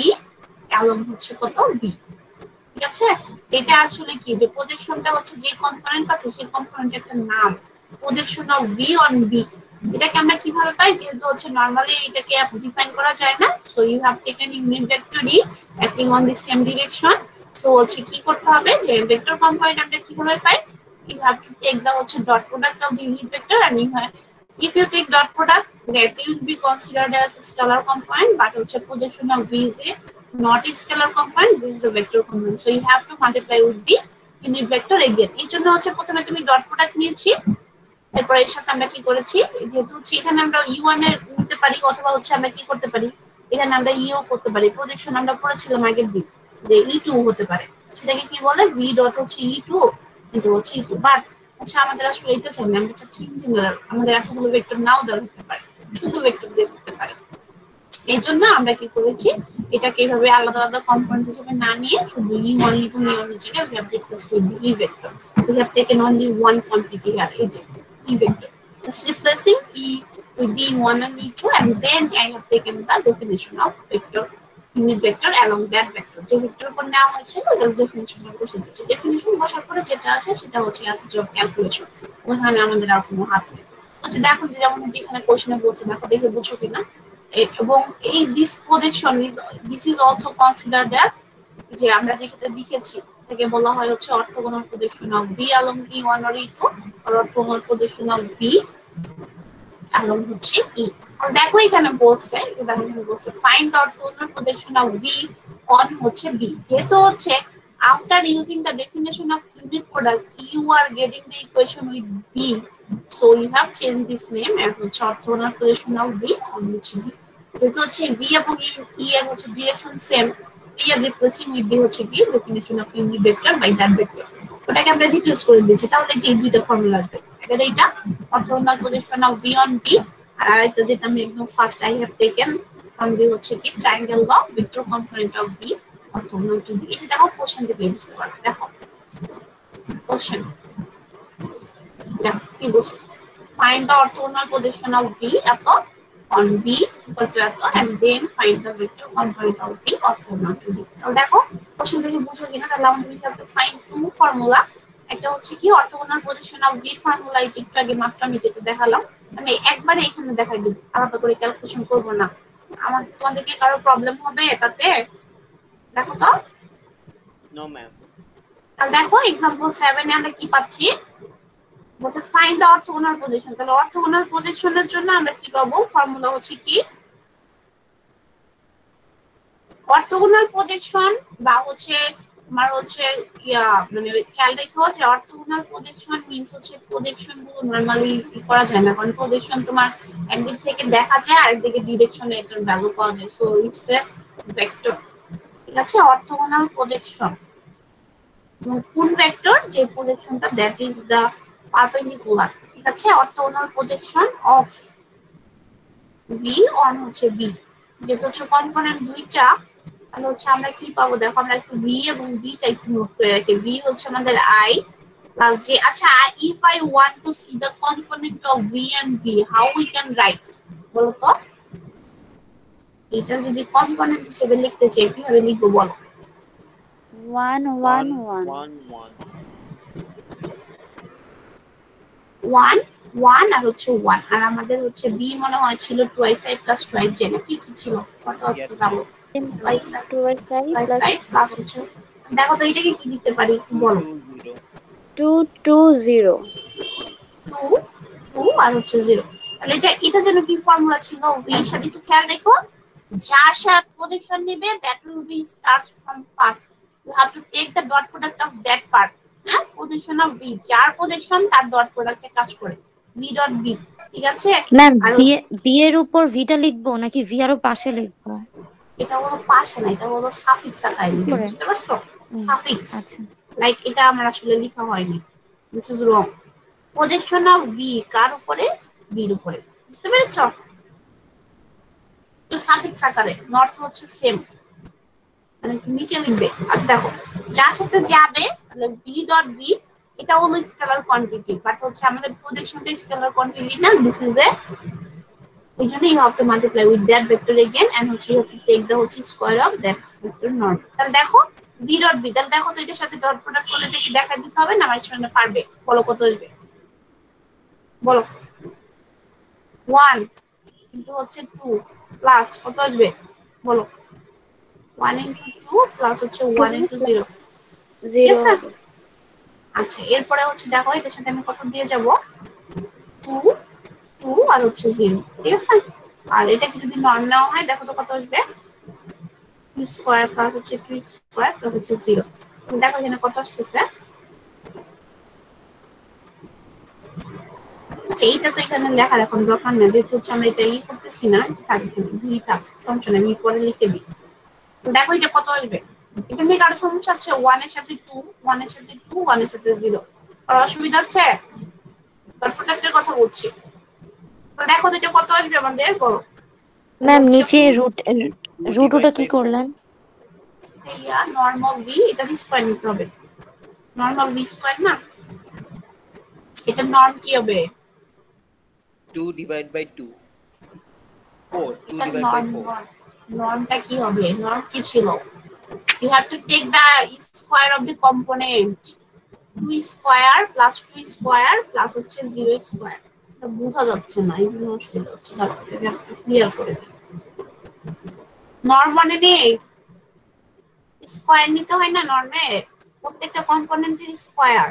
along হচ্ছে কত V, ঠিক আছে? এটা আসলে কি যে প্রজেকশনটা হচ্ছে যে কম্পোনেন্ট আছে সেই কম্পোনেন্টের একটা নাম, projection of V on B। এটাকে আমরা কিভাবে পাই, যেহেতু হচ্ছে নরমালি এটাকে ডিফাইন করা যায় না, so you have taken unit vector E acting on the same direction, so হচ্ছে কি করতে হবে যে ভেক্টর কম্পোনেন্ট আমরা কিভাবে পাই, you have to take the হচ্ছে dot product of the unit vector, and if you take dot product that will be considered as a scalar component, but হচ্ছে projection of V is a not a scalar component, this is a vector component, so you have to multiply with the unit vector again। এই জন্য হচ্ছে প্রথমে তুমি dot product নিয়েছি, এরপর এর সাথে আমরা কি করেছি, যেহেতু হচ্ছে এখানে আমরা U1 এর নিতে পারি অথবা হচ্ছে আমরা কি করতে পারি এখানে আমরা ইও করতে পারি, প্রজেকশন আমরা পড়েছিলাম আগের দিন যে E2 হতে পারে, সেটাকে কি বলে V ডট হচ্ছে E2 কিন্তু হচ্ছে E2, বাট আচ্ছা আমাদের আসলে এটা চাই না, আমরা চাচ্ছি ইন জেনারেল আমাদের এতগুলো ভেক্টর নাও দেওয়া হতে পারে, শুধু ভেক্টর দিয়ে হতে পারে। এই জন্য আমরা কি করেছি এটাকে এইভাবে আলাদা আলাদা কম্পোনেন্ট হিসেবে না নিয়ে শুধু E1 E2 E1 জায়গায় we have replaced with the E vector, we have taken only one quantity here, এই যে E vector, just replacing E with the E1 and E2, and then I have taken the definition of vector unit vector along that vector, যে vector উপর নেওয়া হয়েছিল just ডেফিনিশনটা বসে দিচ্ছি, definition বসার পরে যেটা আসে সেটা হচ্ছে অ্যাজ অফ ক্যালকুলেশন, ওখানে আমাদের আর কোনো হাত নেই। আচ্ছা দেখো যে যেমন যেখানে কোশ্চেনে বলছে দেখো দেখে বুঝো কিনা, এবং এই this projection this is also considered as, যে আমরা যেটা লিখেছি এটাকে বলা হয় হচ্ছে orthogonal projection of V along E1 or E2 or orthogonal projection of V along হচ্ছে E। আর দেখো এখানে বলছে find the orthogonal projection of V on হচ্ছে B, যেহেতু হচ্ছে after using the definition of unit product you are getting the equation with B, so you have changed this name as হচ্ছে orthogonal projection of V on which B, যেহেতু হচ্ছে V এবং E এর হচ্ছে direction same, we are replacing with the হচ্ছে কি definition of unit vector by that vector, ওটাকে আমরা রিপ্লেস করে দিয়েছি, তাহলে যে দুইটা ফর্মুলা আসবে এদের এইটা orthogonal projection of V on B, আর আরেকটা যেটা আমি একদম first I have taken from the হচ্ছে কি triangle law vector component of V orthogonal to B। এই যে দেখো কোশ্চেন দেখলে বুঝতে পারবে, দেখো কোশ্চেন দেখো কি বলছে, find the orthogonal projection of V এত on B equal to এত and then find the vector component of V orthogonal to B। তো দেখো কোশ্চেন দেখে বুঝো কিনা, তাহলে আমাদের we have to find two formula, একটা হচ্ছে কি orthogonal projection of V formula, এই যে একটু আগে মাত্র আমি যেটা দেখালাম আমি একবারে এখানে দেখাই দেব, আলাদা করে ক্যালকুলেশন করব না, তোমাদের কি কারো প্রবলেম হবে তাতে? দেখো তো। No ma'am. তাহলে দেখো এক্সাম্পল 7 এ আমরা কি পাচ্ছি, বলছে ফাইন্ড দ্য অর্থোগোনাল প্রজেকশন। তাহলে অর্থোগোনাল প্রজেকশনের জন্য আমরা কি পাবো, ফর্মুলা হচ্ছে কি, অর্থোগোনাল প্রজেকশন বা হচ্ছে তোমার হচ্ছে মানে খেয়াল রেখো যে অর্থোগোনাল প্রজেকশন মিন্স হচ্ছে প্রজেকশন গুলো নরমালি করা যায় না, কারণ প্রজেকশন তোমার একদিক থেকে দেখা যায় আর একদিকে ডিরেকশনে এটার ভ্যালু পাওয়া যায়, সো ইটস এ ভেক্টর। ঠিক আছে, অর্থোগোনাল প্রজেকশন কোন ভেক্টর, যে প্রজেকশনটা দ্যাট ইজ দা পারপেন্ডিকুলার। ঠিক আছে, orthogonal projection of B on হচ্ছে বি, যেটা হচ্ছে কম্পোনেন্ট দুইটা, তাহলে হচ্ছে আমরা কি পাবো, দেখো আমরা একটু ভি এবং বিটা একটু নোট করে রাখি। ভি হচ্ছে আমাদের আই প্লাস জে। আচ্ছা, if I want to see the component of V and V, how we can write, বলো তো? এটা যদি কম্পোনেন্ট হিসেবে লিখতে চাই কিভাবে লিখবো বলো? 1 1 1 1 1 1 ওয়ান ওয়ান আর হচ্ছে ওয়ান, আর আমাদের হচ্ছে বি মনে হয় ছিল twice I plus twice J, নাকি কি ছিল? কত Yes, আসতে ma'am. পারবো? Twice I 2 i twice plus I plus হচ্ছে, দেখো তো এটাকে কি লিখতে পারি একটু 2 বলো? 2 0 2 2 0 টু টু আর হচ্ছে জিরো। তাহলে এটা যেন কি ফর্মুলা ছিল, ভি এর সাথে একটু খেয়াল দেখো, যার সাথে প্রজেকশন নেবে that will be starts from first, you have to take the dot product of that part. হ্যাঁ, প্রজেকশন অফ ভি, যার প্রজেকশন তার ডট প্রোডাক্টে কাজ করে, ভি ডট বি। ঠিক আছে, ম্যাম আর বি এর উপর ভিটা লিখবো নাকি ভি আরো পাশে লিখবো? এটা হলো পাশে না, এটা হলো সাফিক্স আকারে লিখবে, উপরে? বুঝতে পারছো? সাফিক্স, আচ্ছা। লাইক এটা আমার আসলে লেখা হয়নি, this is wrong. Projection of v কার উপরে, বির উপরে, বুঝতে পেরেছো? তো সাফিক্স আকারে, নট হচ্ছে সেম, মানে একটু নিচে লিখবে। আচ্ছা দেখো, যার সাথে যাবে তাহলে ভি ডট বি, এটা হলো স্কেলার কোয়ান্টিটি, বাট হচ্ছে আমাদের প্রজেকশনটা স্কেলার কোয়ান্টিটি না, দিস ইজ এ, এই জন্য you have to multiply with that vector again and হচ্ছে you have to take the হচ্ছে square of that vector norm. তাহলে দেখো বি ডট বি, তাহলে দেখো তো এটার সাথে ডট প্রোডাক্ট করলে এটা কি দেখা দিতে হবে না আমার স্টুডেন্ট পারবে? বলো কত আসবে, বলো? 1 কিন্তু হচ্ছে 2 প্লাস কত আসবে বলো? 1 into 2 প্লাস হচ্ছে 1 into 0। ঠিক 0 আছে, হবে। আচ্ছা এরপরে হচ্ছে দেখো এটার সাথে আমি কত দিয়ে যাব, 2 2 আর হচ্ছে 0। ঠিক আছে, আর এটাকে যদি নর্ম নেওয়া হয় দেখো তো কত আসবে, 2 স্কয়ার প্লাস হচ্ছে 3 স্কয়ার প্লাস হচ্ছে 0। দেখো এখানে কত আসতেছে, আচ্ছা এইটা তো এখানে লেখার এখন দরকার নেই, যেহেতু হচ্ছে আমরা এটা করতেছি না, থাকবে দুই থাক, সমস্যা নেই, আমি পরে লিখে দিই। দেখো এটা কত আসবে, এখানে কারো সমস্যা আছে? 1 এর সাথে 2, 1 এর সাথে 2, 1 এর সাথে 0, আর অসুবিধা আছে? ডট প্রোডাক্টের কথা বলছি। তো দেখো তো এটা কত আসবে আমাদের, বলো? ম্যাম নিচে রুট ওটা কি করলেন? ইয়া নর্ম অফ ভি, এটা স্কয়ার নিতে হবে, নর্ম অফ ভি স্কয়ার না, এটা নর্ম কি হবে? 2 divide by 2 4 2 এটা divide by 4 নর্মটা কি হবে, নর্ম কি ছিল? You have to take the square of the component, 2 square plus 2 square plus হচ্ছে 0 square। এটা বোঝা যাচ্ছে না, এই জন্য অসুবিধা হচ্ছে, তারপরে এটা ক্লিয়ার করে দিই। নর্ম মানে নেই, স্কয়ার নিতে হয় না নর্মে, প্রত্যেকটা কম্পোনেন্টের স্কয়ার,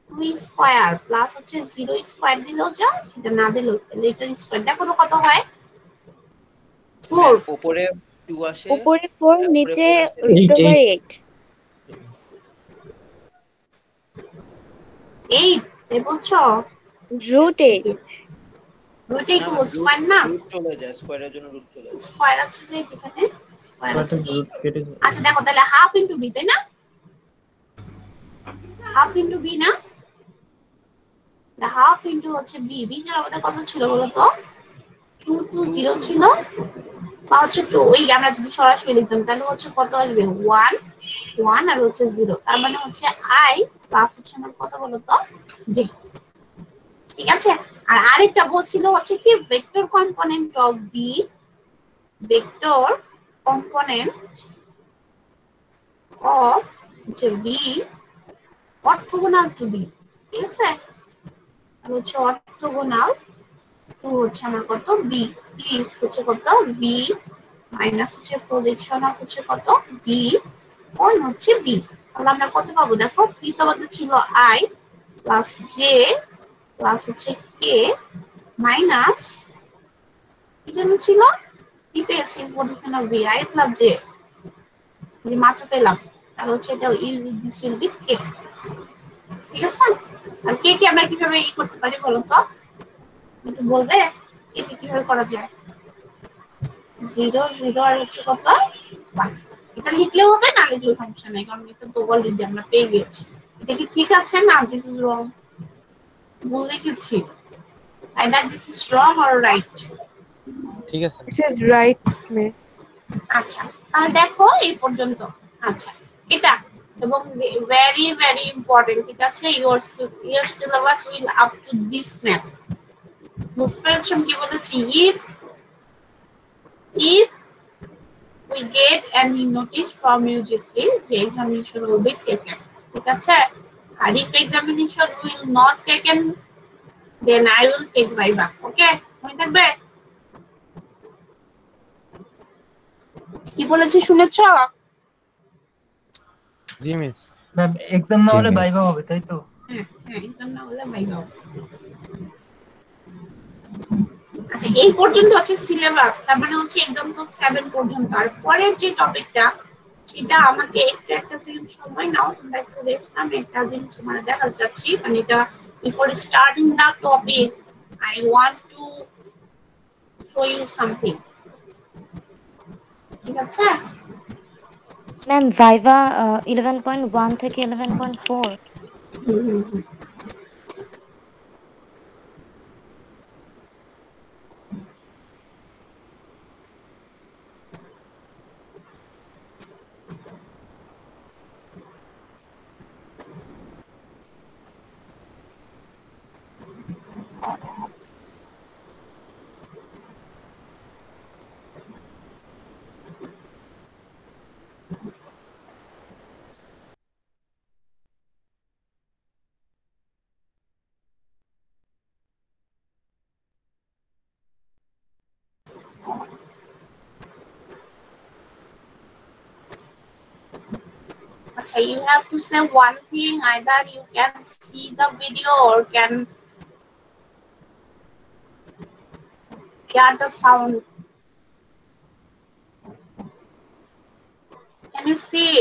2 স্কয়ার প্লাস হচ্ছে 0 স্কয়ার দিলেও যা, সেটা না দিলেও এটার স্কয়ার। দেখো তো কত হয়, 4 উপরে 2 আসে, উপরে 4 উপরে নিচে 4 আসে, √8 8 এ বলছো? √8 রুট এই তো স্কয়ার না, রুট চলে যায়, স্কয়ারের জন্য রুট চলে যায়। স্কয়ার আছে যে যেখানে স্কয়ার আছে। আচ্ছা দেখো তাহলে হাফ ইনটু বি, তাই না? হাফ ইনটু বি না, হাফ ইনটু হচ্ছে বি, বি এর আমাদের কত ছিল বলো তো? 2 2 0 ছিল, বা হচ্ছে 2, ওই আমরা যদি সরাসরি লিখতাম তাহলে হচ্ছে কত আসবে, 1 1 আর হচ্ছে 0, তার মানে হচ্ছে আই প্লাস হচ্ছে আমার কত বলো তো, জে। ঠিক আছে, আর আরেকটা বলছিল হচ্ছে কি vector component of B, vector component of যে বি অর্থোগোনাল টু বি। ঠিক আছে, আর হচ্ছে অর্থোগোনাল টু হচ্ছে আমার কত বি, প্লিজ হচ্ছে কত বি, মাইনাস হচ্ছে প্রজেকশন অফ হচ্ছে কত বি, অন হচ্ছে বি। তাহলে আমরা কত পাবো দেখো, থ্রি তো আমাদের ছিল আই প্লাস জে প্লাস হচ্ছে কে মাইনাস কি জন্য ছিল, কি পেয়েছি position of B I plus J, মাত্র পেলাম। তাহলে হচ্ছে এটা দিস উইল বি কে, ঠিক আছে। আর কে কে আমরা কিভাবে করতে পারি বলো তো, একটু বলবে এটা কিভাবে করা যায়? 0 0 আর হচ্ছে কত 1, এটা লিখলেও হবে না লিখলেও সমস্যা নেই, কারণ এটা তো অলরেডি আমরা পেয়ে গেছি। এটা কি ঠিক আছে না দিস ইজ রং, ভুল লিখেছি? Either this is wrong or right. ঠিক আছে This is right, miss. আচ্ছা তাহলে দেখো এই পর্যন্ত। আচ্ছা এটা এবং ভেরি ভেরি ইম্পর্টেন্ট, ঠিক আছে, your syllabus will up to this math। বুঝতে পেরেছো কি বলেছি? if we get any notice from UGC, the examination will be taken, ঠিক আছে। আর if examination will not taken, then I will take my back, okay? মনে থাকবে কি বলেছি, শুনেছো? জি মিস ম্যাম এক্সাম না হলে জি, miss। ভাইভা হবে তাই তো? হ্যাঁ হ্যাঁ, এক্সাম না হলে ভাইবা হবে। আচ্ছা এই পর্যন্ত হচ্ছে সিলেবাস, তার মানে হচ্ছে এক্সাম্পল 7 পর্যন্ত। আর পরের যে টপিকটা সেটা আমাকে একটু একটা সেকেন্ড সময় নাও, তোমরা একটু রেস্ট নাও, আমি একটা জিনিস তোমাদের দেখাতে চাচ্ছি। মানে এটা before starting the topic I want to show you something, ঠিক আছে? ম্যাম ভাইভা 11.1 থেকে 11.4। হুম হুম হুম। Acha, you have to say one thing, either you can see the video or can hear the sound. Can you see?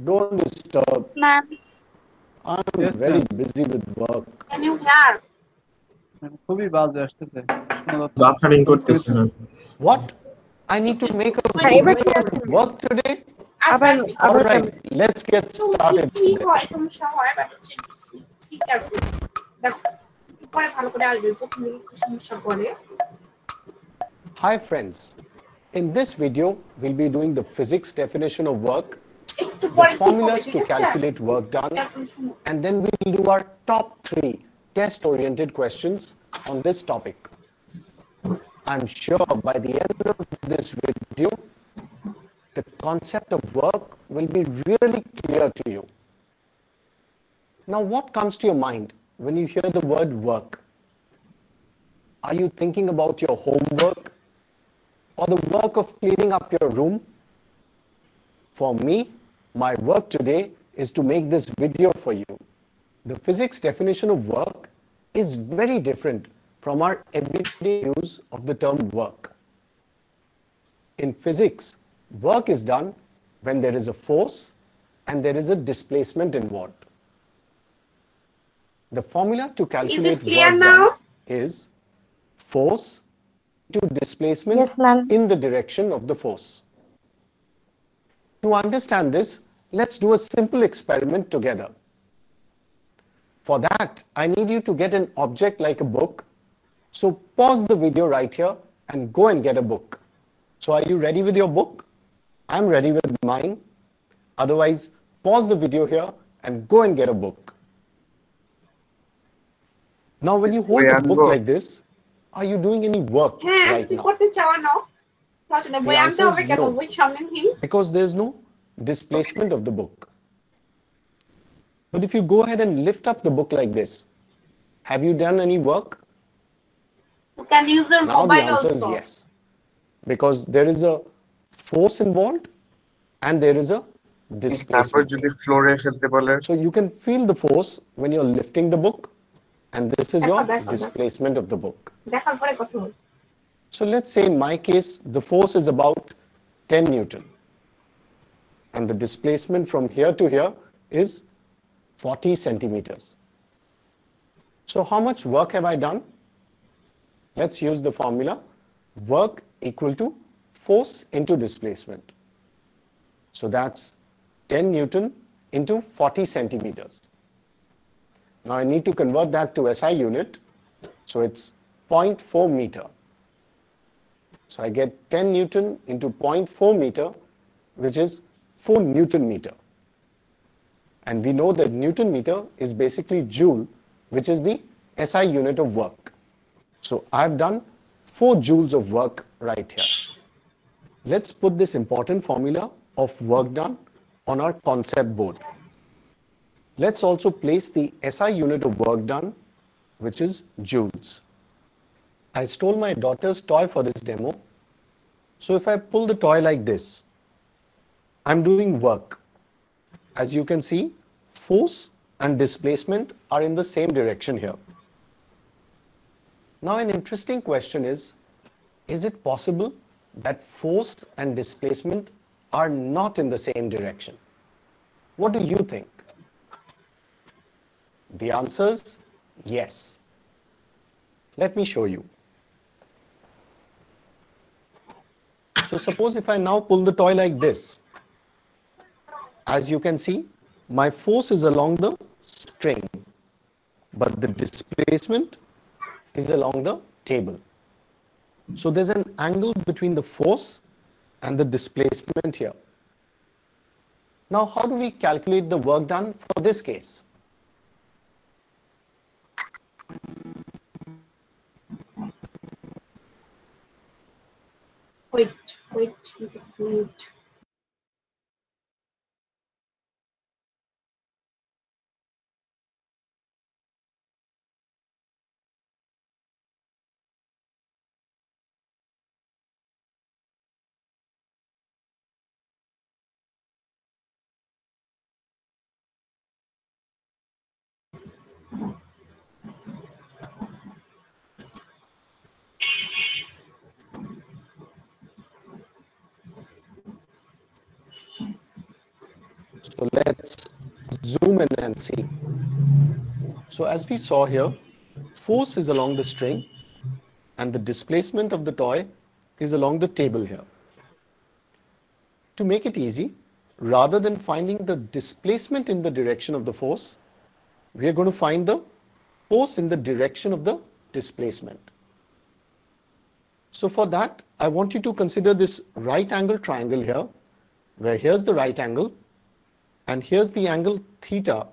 Don't disturb. ma'am. I'm Yes, very ma'am. busy with work. Can you hear? খুবই বাজে আসতেছে, শোনা যাচ্ছে না। Buffering করতেছে না। What? I need to make a Wait, video wait, of work today? আবার All আবার right, let's get started. কি হয় সমস্যা হয়, বাট হচ্ছে সি কেয়ারফুল। দেখো পরে ভালো করে আসবে, প্রথমে একটু সমস্যা করে। Hi friends. In this video, we'll be doing the physics definition of work, একটু the পরে ঠিক হবে, formulas ঠিক to আছে? calculate work done, এখন শুনো। and then we'll do our top 3 test-oriented questions on this topic. I'm sure by the end of this video, the concept of work will be really clear to you. Now, what comes to your mind when you hear the word work? Are you thinking about your homework or the work of cleaning up your room? For me, my work today is to make this video for you. The physics definition of work is very different from our everyday use of the term work. In physics, work is done when there is a force and there is a displacement involved. The formula to calculate clear work now? done is force to displacement Yes, ma'am. in the direction of the force. To understand this, let's do a simple experiment together. For that, I need you to get an object like a book. So pause the video right here and go and get a book. So are you ready with your book? I'm ready with mine. Otherwise, pause the video here and go and get a book. Now, when you hold a book like this, are you doing any work হ্যাঁ right যদি now? করতে চাও না, তাহলে বই আনতে answer is হবে কেন, no. বই সামনে নেই। Because there's no displacement of the book. But if you go ahead and lift up the book like this, have you done any work? You can use your Now the mobile answer is also. yes, because there is a force involved and there is a তারপর displacement. যদি ফ্লোরে ফেলতে বলে So you can feel the force when you're lifting the book, and this is your দেখো। displacement of the book. দেখার পরে কথা বল। So let's say in my case, the force is about 10 Newton. And the displacement from here to here is 40 centimeters. So how much work have I done? Let's use the formula. Work equal to force into displacement. So that's 10 Newton into 40 centimeters. Now I need to convert that to SI unit. So it's 0.4 meter. So I get 10 Newton into 0.4 meter, which is 4 Newton meter. And we know that Newton meter is basically joule, which is the SI unit of work. So I've done 4 joules of work right here. Let's put this important formula of work done on our concept board. Let's also place the SI unit of work done, which is joules. I stole my daughter's toy for this demo. So if I pull the toy like this, I'm doing work. As you can see, force and displacement are in the same direction here. Now an interesting question is it possible that force and displacement are not in the same direction? What do you think? The answer is yes. Let me show you. So suppose if I now pull the toy like this, as you can see, my force is along the string, but the displacement is along the table. So there's an angle between the force and the displacement here. Now, how do we calculate the work done for this case? Wait, just a minute. So let's zoom in and see. So as we saw here, force is along the string and the displacement of the toy is along the table here. To make it easy, rather than finding the displacement in the direction of the force, we are going to find the force in the direction of the displacement. So for that, I want you to consider this right angle triangle here, where here's the right angle and here's the angle theta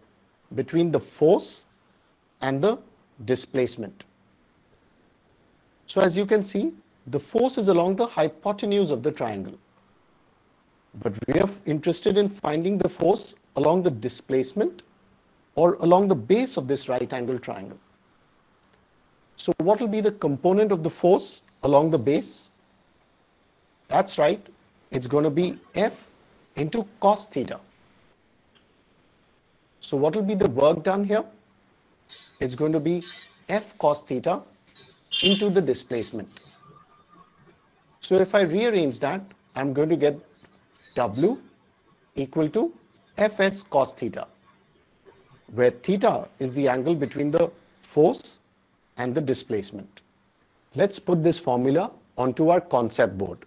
between the force and the displacement. So as you can see, the force is along the hypotenuse of the triangle. But we are interested in finding the force along the displacement or along the base of this right angle triangle. So what will be the component of the force along the base? That's right, it's going to be F into cos theta. So what will be the work done here? It's going to be F cos theta into the displacement. So if I rearrange that, I'm going to get W equal to Fs cos theta, where theta is the angle between the force and the displacement. Let's put this formula onto our concept board.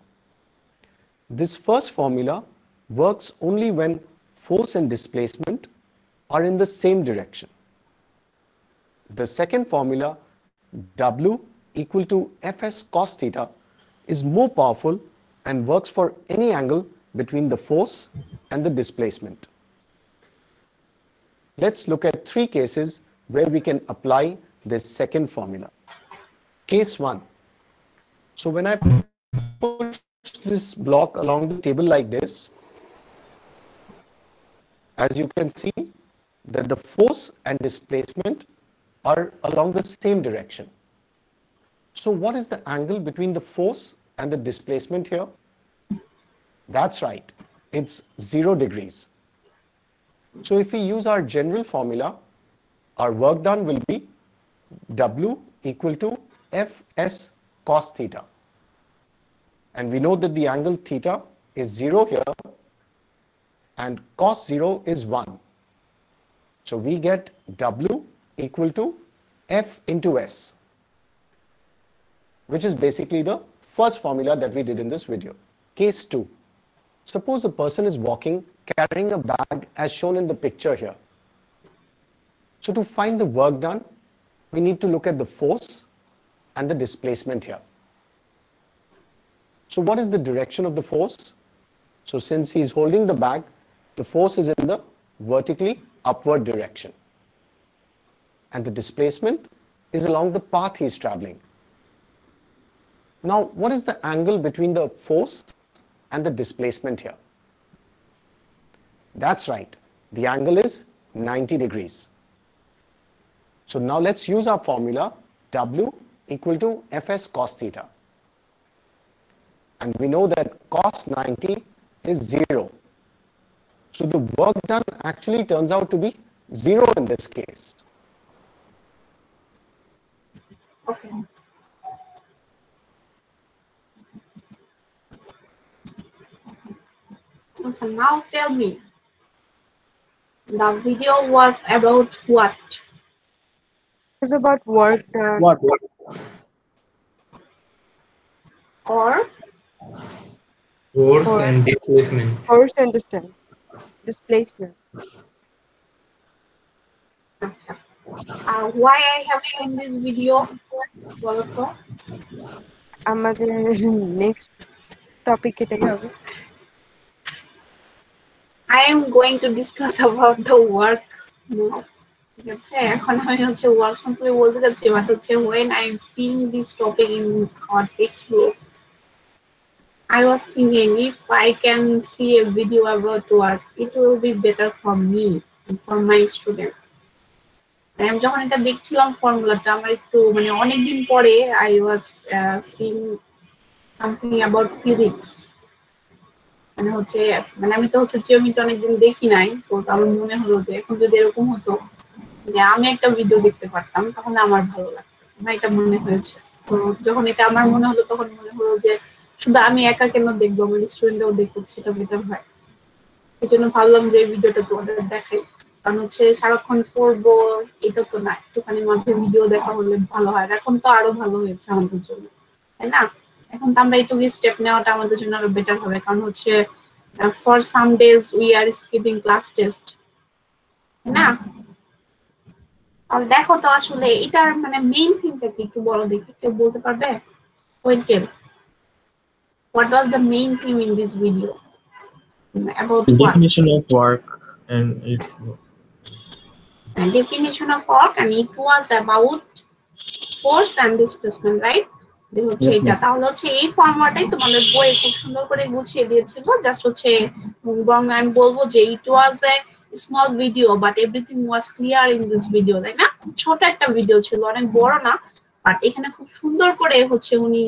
This first formula works only when force and displacement are in the same direction. The second formula, W equal to Fs cos theta, is more powerful and works for any angle between the force and the displacement. Let's look at 3 cases where we can apply this second formula. Case 1. So when I push this block along the table like this, as you can see that the force and displacement are along the same direction. So what is the angle between the force and the displacement here? That's right, it's 0 degrees. So if we use our general formula, our work done will be W equal to Fs cos theta. And we know that the angle theta is 0 here and cos 0 is 1. So we get W equal to F into S, which is basically the first formula that we did in this video. Case 2. Suppose a person is walking carrying a bag as shown in the picture here. So to find the work done, we need to look at the force and the displacement here. So what is the direction of the force? So since he's holding the bag, the force is in the vertically upward direction. And the displacement is along the path he's traveling. Now, what is the angle between the force and the displacement here? That's right, the angle is 90 degrees. So now let's use our formula W equal to Fs cos theta. And we know that cos 90 is 0. So the work done actually turns out to be 0 in this case. Okay. So now tell me, the video was about what? It's about work done. What? Or Force Or- and displacement. Force and distance. Displacement. why I have shown this video? বলতো? আমাদের next topic এটাই হবে। I am going to discuss about the work now. ঠিক আছে, এখন আমি হচ্ছে work সম্পর্কে বলতে যাচ্ছি, but হচ্ছে when I am seeing this topic in our textbook, I was thinking if I can see a video about work, it will be better for me and for my student. আমি যখন এটা দেখছিলাম ফর্মুলাটা, আমার একটু মানে অনেকদিন পরে I was seeing something about physics. মানে হচ্ছে মানে আমি তো হচ্ছে জিওমেট্রি অনেকদিন দেখি নাই, তো আমার মনে হলো যে এখন যদি এরকম হতো যে আমি একটা ভিডিও দেখতে পারতাম তাহলে আমার ভালো লাগতো। আমার এটা মনে হয়েছে। তো যখন এটা আমার মনে হলো তখন মনে হলো যে শুধু আমি একা কেন দেখবো, আমার স্টুডেন্টরাও দেখুক, সেটা বেটার হয়। এই জন্য ভাবলাম যে এই ভিডিওটা তোমাদের দেখাই। কারণ হচ্ছে সারাক্ষণ পড়বো এটা তো না, একটুখানি মাঝে ভিডিও দেখা হলে ভালো হয়। এখন তো আরো ভালো হয়েছে আমাদের জন্য, তাই না? এখন তো আমরা এইটুকু স্টেপ নেওয়াটা আমাদের জন্য আরো বেটার হবে, কারণ হচ্ছে for some days we are skipping class test, না? আর দেখো তো আসলে এটার মানে মেইন থিমটা কি একটু বলো দেখি, কেউ বলতে পারবে? ওয়েলটেল, what was the main theme in this video? About The what? definition of work and its And definition of work, and it was about force and displacement, right? যে হচ্ছে Yes, এটা ma'am. তাহলে হচ্ছে এই ফর্মুলাটাই তোমাদের বইয়ে খুব সুন্দর করে গুছিয়ে দিয়েছিল। জাস্ট হচ্ছে বরং আমি বলবো যে it was a small video but everything was clear in this video, তাই না? খুব ছোট একটা ভিডিও ছিল, অনেক বড় না, বাট এখানে খুব সুন্দর করে হচ্ছে উনি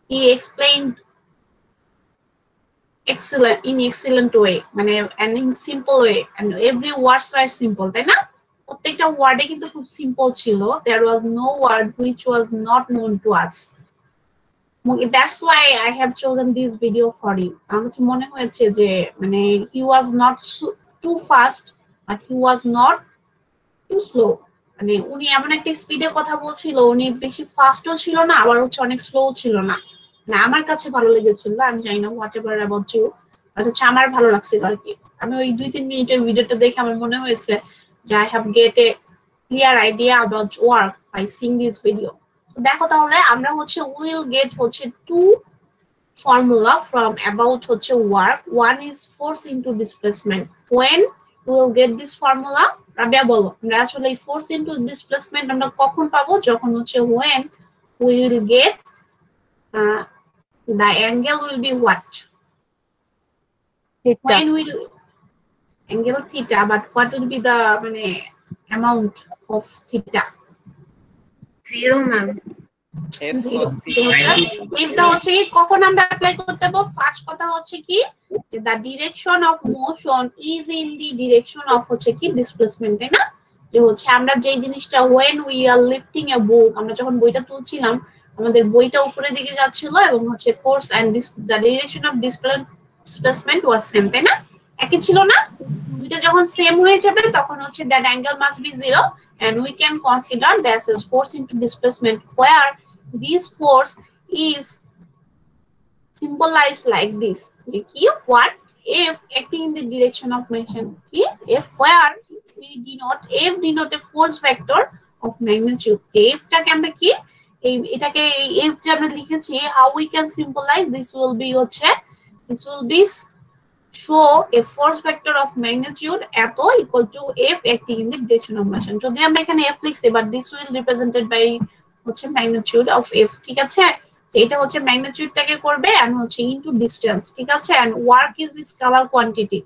he explained excellent way, মানে and in simple way, and every words were simple, তাই না? প্রত্যেকটা ওয়ার্ডে কিন্তু খুব সিম্পল ছিল। There was no word which was not known to us. That's why I have chosen this video for you. আমার কাছে মনে হয়েছে যে মানে he was not too fast but he was not too slow. মানে উনি এমন একটা স্পিডে কথা বলছিল, উনি বেশি ফাস্টও ছিল না আবার হচ্ছে অনেক স্লো ছিল না। না আমার কাছে ভালো লেগেছিল, আমি জানি না whatever about you, but হচ্ছে আমার ভালো লাগছিল আর কি। আমি ওই 2-3 মিনিটের ভিডিওটা দেখে আমার মনে হয়েছে যে I have get a clear idea about work by seeing this video. দেখো তাহলে আমরা হচ্ছে will get হচ্ছে two formula from about হচ্ছে work. One is force into displacement. When we will get this formula, Rabiya বলো আমরা আসলে force into displacement আমরা কখন পাবো? যখন হচ্ছে when we will get the angle will be what? Theta. When will angle theta, but what will be the মানে amount of theta? 0, ma'am. f cos ইফটা হচ্ছে কি কখন আমরা অ্যাপ্লাই করতে হবে? ফার্স্ট কথা হচ্ছে কি যে the direction of motion is in the direction of হচ্ছে কি ডিসপ্লেসমেন্ট, তাই না? যে হচ্ছে আমরা যেই জিনিসটা when we are lifting a book, আমরা যখন বইটা তুলছিলাম আমাদের বইটা উপরের দিকে যাচ্ছিল এবং হচ্ছে force and the direction of displacement was same, তাই না? একই ছিল না? দুটো যখন সেম হয়ে যাবে তখন হচ্ছে that angle must be 0 and we can consider this as force into displacement where this force is symbolized like this. Ki what? F acting in the direction of motion. Ki F where we denote F denote a force vector of magnitude. F টাকে আমরা কি এটাকে F যে আমরা লিখেছি, how we can symbolize this will be হচ্ছে this will be show a force vector of magnitude এত equal to F acting in the direction of motion. যদি আমরা এখানে F লিখছি but this will represented by হচ্ছে magnitude of F, ঠিক আছে? এটা হচ্ছে ম্যাগনিটিউডটাকে করবে and হচ্ছে into distance, ঠিক আছে? and work is the scalar quantity.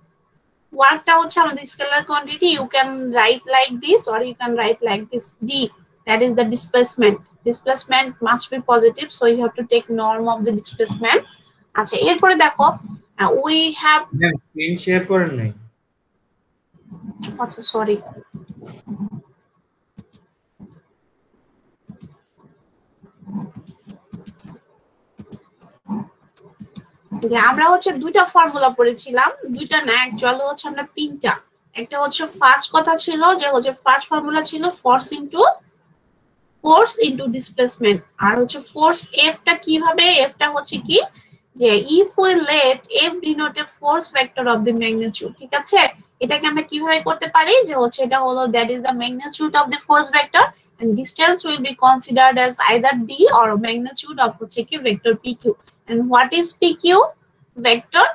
ওয়ার্কটা হচ্ছে আমাদের scalar quantity. You can write like this or you can write like this. D, that is the displacement. Displacement must be positive, so you have to take norm of the displacement. আচ্ছা, এরপরে দেখো we have screen share করেন নাই। আচ্ছা sorry, যে আমরা হচ্ছে দুইটা ফর্মুলা পড়েছিলাম, দুইটা না অ্যাকচুয়ালি হচ্ছে আমরা তিনটা। একটা হচ্ছে ফার্স্ট কথা ছিল যে হচ্ছে ফার্স্ট ফর্মুলা ছিল ফোর্স ইনটু ডিসপ্লেসমেন্ট, আর হচ্ছে ফোর্স এফ টা কিভাবে, এফ টা হচ্ছে কি যে if we let F denote a force vector of the magnitude, ঠিক আছে? এটাকে আমরা কিভাবে করতে পারি যে হচ্ছে এটা হলো that is the magnitude of the force vector and distance will be considered as either d or magnitude of হচ্ছে কি vector pq. And what is pq? Vector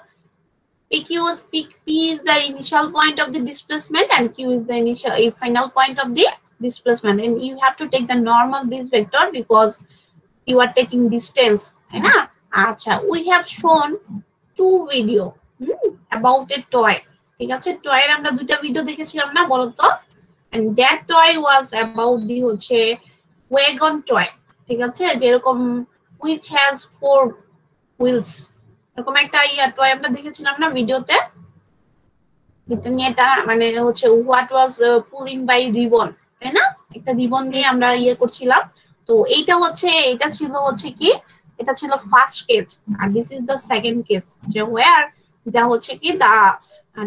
pq is p is the initial point of the displacement and q is the initial final point of the displacement, and you have to take the norm of this vector because you are taking distance, hai na? Acha, we have shown two video about a toy, ঠিক আছে? toy এর আমরা দুটো video দেখেছিলাম না, বলো তো? and that toy was about the হচ্ছে wagon toy, ঠিক আছে? যেরকম which has 4 wheels, এরকম একটা টয় আমরা দেখেছিলাম না ভিডিওতে, যেটা নিয়ে এটা মানে হচ্ছে what was pulling by ribbon, তাই না? একটা রিবন দিয়ে আমরা করছিলাম। তো এইটা হচ্ছে এটা ছিল হচ্ছে কি, এটা ছিল ফার্স্ট কেস আর this is the second case, যে where যা হচ্ছে কি the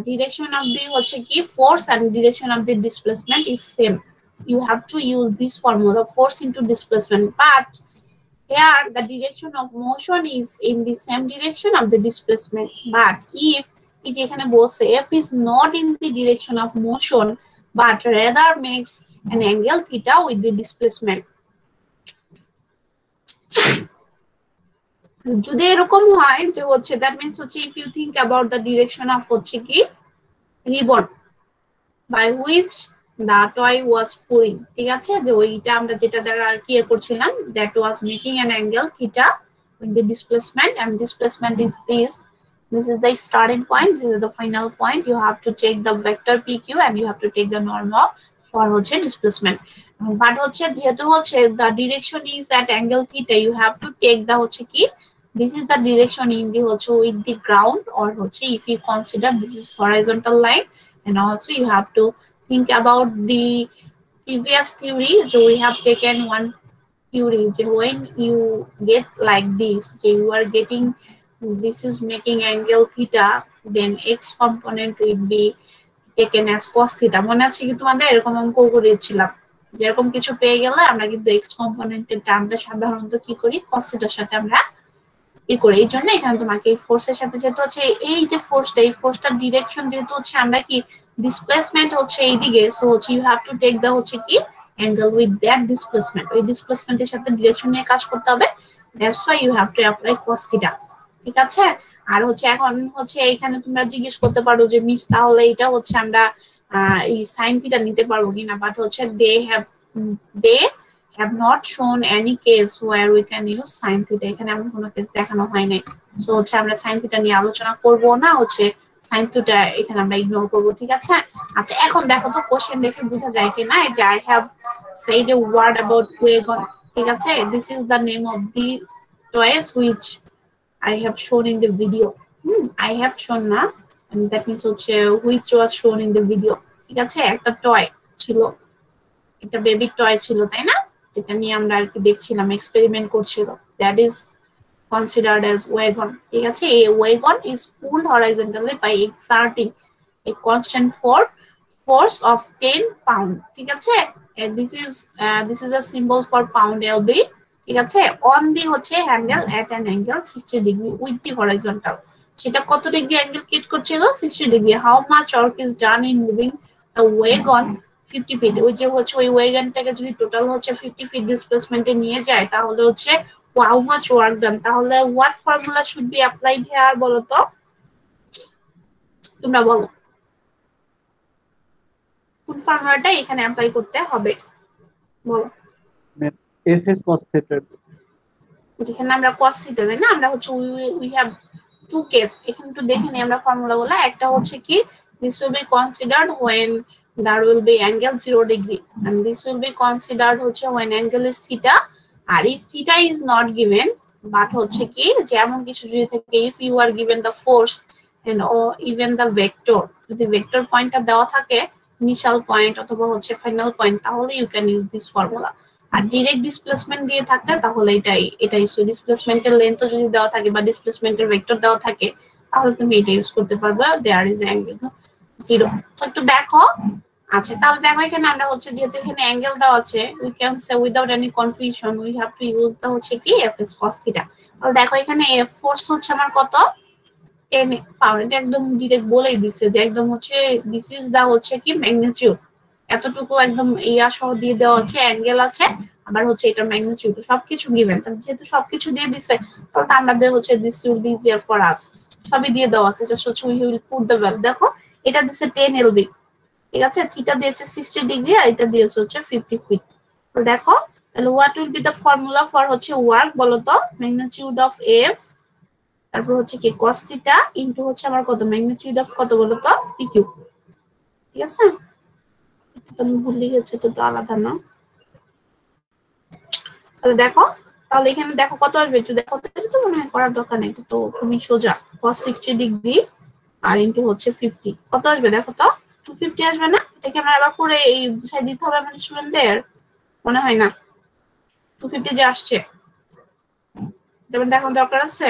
direction of the হচ্ছে কি force and direction of the displacement is same. You have to use this formula, force into displacement, but here the direction of motion is in the same direction of the displacement. But if এখানে বলছে f is not in the direction of motion but rather makes an angle theta with the displacement, যদি এরকম হয় যে হচ্ছে that means হচ্ছে if you think about the direction of হচ্ছে কি ribbon by which the toy was pulling, ঠিক আছে? যে ওইটা আমরা যেটা দ্বারা আর কি করছিলাম, that was making an angle theta with the displacement, and displacement is this is the starting point, this is the final point. You have to take the vector pq and you have to take the norm of for হচ্ছে displacement, but হচ্ছে যেহেতু হচ্ছে the direction is at angle theta, you have to take the হচ্ছে কি this is the direction in the হচ্ছে with the ground, or হচ্ছে if you consider this is horizontal line, and also you have to think about the previous theory. So we have taken one theory, so when you get like this, so you are getting this is making angle theta, then x component will be taken as cos theta. মনে আছে কি তোমাদের এরকম অঙ্ক করেছিলাম, যেরকম কিছু পেয়ে গেলে আমরা কিন্তু x কম্পোনেন্টের টার্মটা সাধারণত কি করি, cos থিটার সাথে আমরা কি করি। এই জন্য এখানে তোমাকে এই ফোর্সের সাথে যেহেতু হচ্ছে এই যে ফোর্সটা, এই ফোর্সটার ডিরেকশন যেহেতু হচ্ছে আমরা কি ডিসপ্লেসমেন্ট হচ্ছে এইদিকে, সো হচ্ছে you have to take the হচ্ছে কি অ্যাঙ্গেল উইথ দ্যাট ডিসপ্লেসমেন্ট, ওই ডিসপ্লেসমেন্টের সাথে ডিরেকশন নিয়ে কাজ করতে হবে, that's why you have to apply cos theta, ঠিক আছে? আর হচ্ছে এখন হচ্ছে এখানে তোমরা জিজ্ঞেস করতে পারো যে মিস তাহলে এটা হচ্ছে আমরা এই sin থিটা নিতে পারবো কিনা, বাট হচ্ছে they have not shown any case where we can use sin theta. এখানে আমরা কোনো কেস দেখানো হয় নাই, সো হচ্ছে আমরা sin theta নিয়ে আলোচনা করব না, হচ্ছে sin theta এখানে আমরা ইগনোর করব, ঠিক আছে? আচ্ছা, এখন দেখো তো কোশ্চেন দেখে বোঝা যায় কিনা যে I have said a word about wagon, ঠিক আছে, this is the name of the toys which I have shown in the video. I have shown না, and that means হচ্ছে which was shown in the video. ঠিক আছে, একটা toy ছিল, একটা baby toy ছিল, তাই না, যেটা নিয়ে আমরা আর কি দেখছিলাম, এক্সপেরিমেন্ট করছিল, that is considered as wagon. ঠিক আছে, a wagon is pulled horizontally by exerting a constant force of 10 pound. ঠিক আছে, and this is a symbol for pound lb. ঠিক আছে, on the হচ্ছে handle at an angle 60 degree with the horizontal. সেটা কত degree angle create করছিল? 60 degree. How much work is done in moving the wagon 50 feet? ওই যে হচ্ছে ওই ওয়েগনটাকে যদি টোটাল হচ্ছে 50 ফিট ডিসপ্লেসমেন্টে নিয়ে যায়, তাহলে হচ্ছে how much work done. তাহলে what formula should be applied here বলো তো, তোমরা বলো কোন ফর্মুলাটা এখানে অ্যাপ্লাই করতে হবে, বলো। fs cos theta, যেখানে আমরা cos theta দেই না, আমরা হচ্ছে we have two case, এখানে একটু দেখে নিই আমরা ফর্মুলাগুলো। একটা হচ্ছে কি this will be considered when there will be angle 0 degree, and this will be considered হচ্ছে when angle is theta. R if theta is not given, but হচ্ছে কি যেমন কিছু যদি থাকে, if you are given the force and or even the vector, যদি vector পয়েন্টটা দেওয়া থাকে ইনিশিয়াল পয়েন্ট অথবা হচ্ছে ফাইনাল পয়েন্ট, তাহলে you can use this formula. আর ডাইরেক্ট ডিসপ্লেসমেন্ট দিয়ে থাকলে তাহলে এটাই সো ডিসপ্লেসমেন্টের লেন্থ যদি দেওয়া থাকে বা ডিসপ্লেসমেন্টের ভেক্টর দেওয়া থাকে, তাহলে তুমি এটা ইউজ করতে পারবে, দেয়ার ইজ অ্যাঙ্গেল 0। তো একটু দেখো, আচ্ছা তাহলে দেখো এখানে আমরা হচ্ছে যেহেতু এখানে অ্যাঙ্গেল দেওয়া আছে, we can say without any confusion we have to use the হচ্ছে কি fs cos theta। তাহলে দেখো এখানে ফোর্স হচ্ছে আমার কত 10 পাউন্ড, এটা একদম ডাইরেক্ট বলেই দিছে যে একদম হচ্ছে দিস ইজ দা হচ্ছে কি ম্যাগনিটিউড, এতটুকু একদম ইয়া সহ দিয়ে দেওয়া আছে, অ্যাঙ্গেল আছে, আবার হচ্ছে এটা ম্যাগনিটিউড, সবকিছু গিভেন। যেহেতু সবকিছু দিয়ে দিছে, তাহলে আমাদের হচ্ছে this will be easier for us, সবই দিয়ে দেওয়া আছে, জাস্ট হচ্ছে we will put the value. দেখো এটা দিছে 10 lb, ঠিক আছে, থিটা দিয়েছে 60 ডিগ্রি আর এটা দিয়েছে হচ্ছে 50 ফিট। তো দেখো তাহলে what will be the formula for হচ্ছে ওয়ার্ক বলো তো, ম্যাগনিটিউড অফ f, তারপর হচ্ছে কি cos থিটা ইনটু হচ্ছে আমার কত ম্যাগনিটিউড অফ কত বলো তো pq। ঠিক আছে, এটা তো আমি ভুলে গেছি, তো আলাদা না। তাহলে দেখো, তাহলে এখানে দেখো কত আসবে, একটু দেখো তো, এটা তো মনে হয় করার দরকার নেই, এটা তো খুবই সোজা। cos 60 ডিগ্রি আর ইনটু হচ্ছে 50, কত আসবে দেখো তো, 250 আসবে না? এটাকে আমরা আবার করে এই বুঝাই দিতে হবে আমাদের স্টুডেন্টদের, মনে হয় না 250 যে আসছে, এটা দেখো দরকার আছে।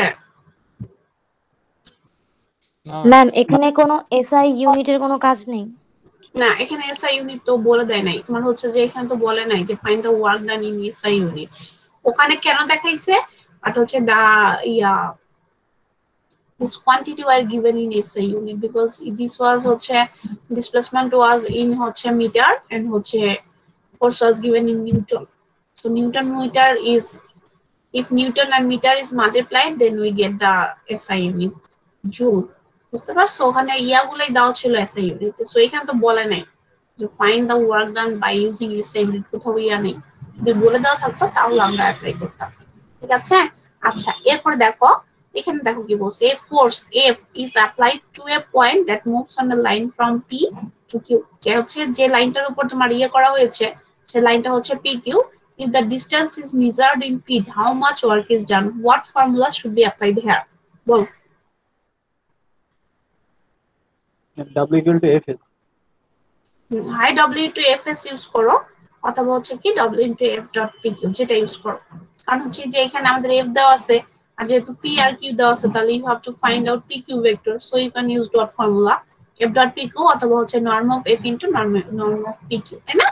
ম্যাম এখানে কোনো এসআই ইউনিটের কোনো কাজ নেই? না, এখানে এসআই ইউনিট তো বলে দেয় নাই, তোমার হচ্ছে যে এখানে তো বলে নাই যে find the work done in SI unit. ওখানে কেন দেখাইছে, বাট হচ্ছে দা this quantity were given in SI unit because this was হচ্ছে displacement was in হচ্ছে meter and হচ্ছে force was given in Newton. So Newton meter is, if Newton and meter is multiplied, then we get the SI unit joule. বুঝতে পারছো, ওখানে ইয়াগুলাই দেওয়া ছিল SI unit, so এখানে তো বলে নাই যে find the work done by using SI unit, কোথাও ইয়া নেই, যদি বলে দেওয়া থাকতো তাহলে আমরা অ্যাপ্লাই করতাম। ঠিক আছে, আচ্ছা এরপরে দেখো এখানে দেখো কি বলছে, a force F is applied to a point that moves on a line from P to Q। যে হচ্ছে যে লাইনটার উপর তোমার ইয়ে করা হয়েছে, সেই লাইনটা হচ্ছে PQ। if the distance is measured in feet, how much work is done? What formula should be applied here? বল। w equal to fs, হাই w to fs ইউজ করো, অথবা হচ্ছে কি w into f dot pq, যেটা use করো, কারণ হচ্ছে যে এখানে আমাদের f দেওয়া আছে আর যেহেতু p আর q দেওয়া আছে, তাহলে you have to find out pq vector, so you can use dot formula f dot pq অথবা হচ্ছে norm of f into norm of pq, তাই না?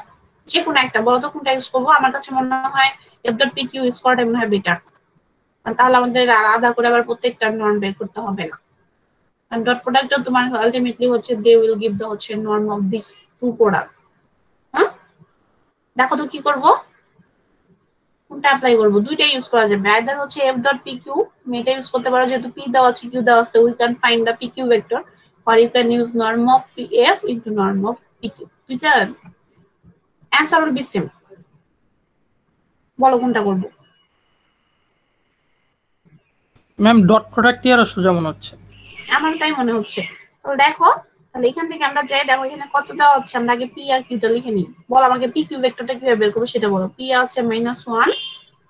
যে কোনো একটা বলো তো কোনটা ইউজ করবো, আমার কাছে মনে হয় f dot pq ইউজ করাটা মনে হয় বেটার, তাহলে আমাদের আলাদা করে আবার প্রত্যেকটা নর্ম বের করতে হবে না। and dot product তোমার ultimately হচ্ছে they will give the হচ্ছে norm of this two product। হ্যাঁ দেখো তো কি করব, কোনটা অ্যাপ্লাই করব, দুইটা ইউজ করা যাবে, আইদার হচ্ছে f dot pq, এটা ইউজ করতে পারো যেহেতু p দেওয়া আছে q দেওয়া আছে, we can find the pq vector, or you can use norm of pf into norm of pq, দুইটা answer will be same। বলো কোনটা করব। ম্যাম ডট প্রোডাক্ট আর সোজা মনে হচ্ছে, আমার তাই মনে হচ্ছে। তো দেখো তাহলে এখান থেকে আমরা যাই, দেখো এখানে কত দেওয়া হচ্ছে, আমরা আগে p আর q টা লিখে নিই। বল আমাকে pq ভেক্টরটা কিভাবে বের করব সেটা বলো। p আছে -1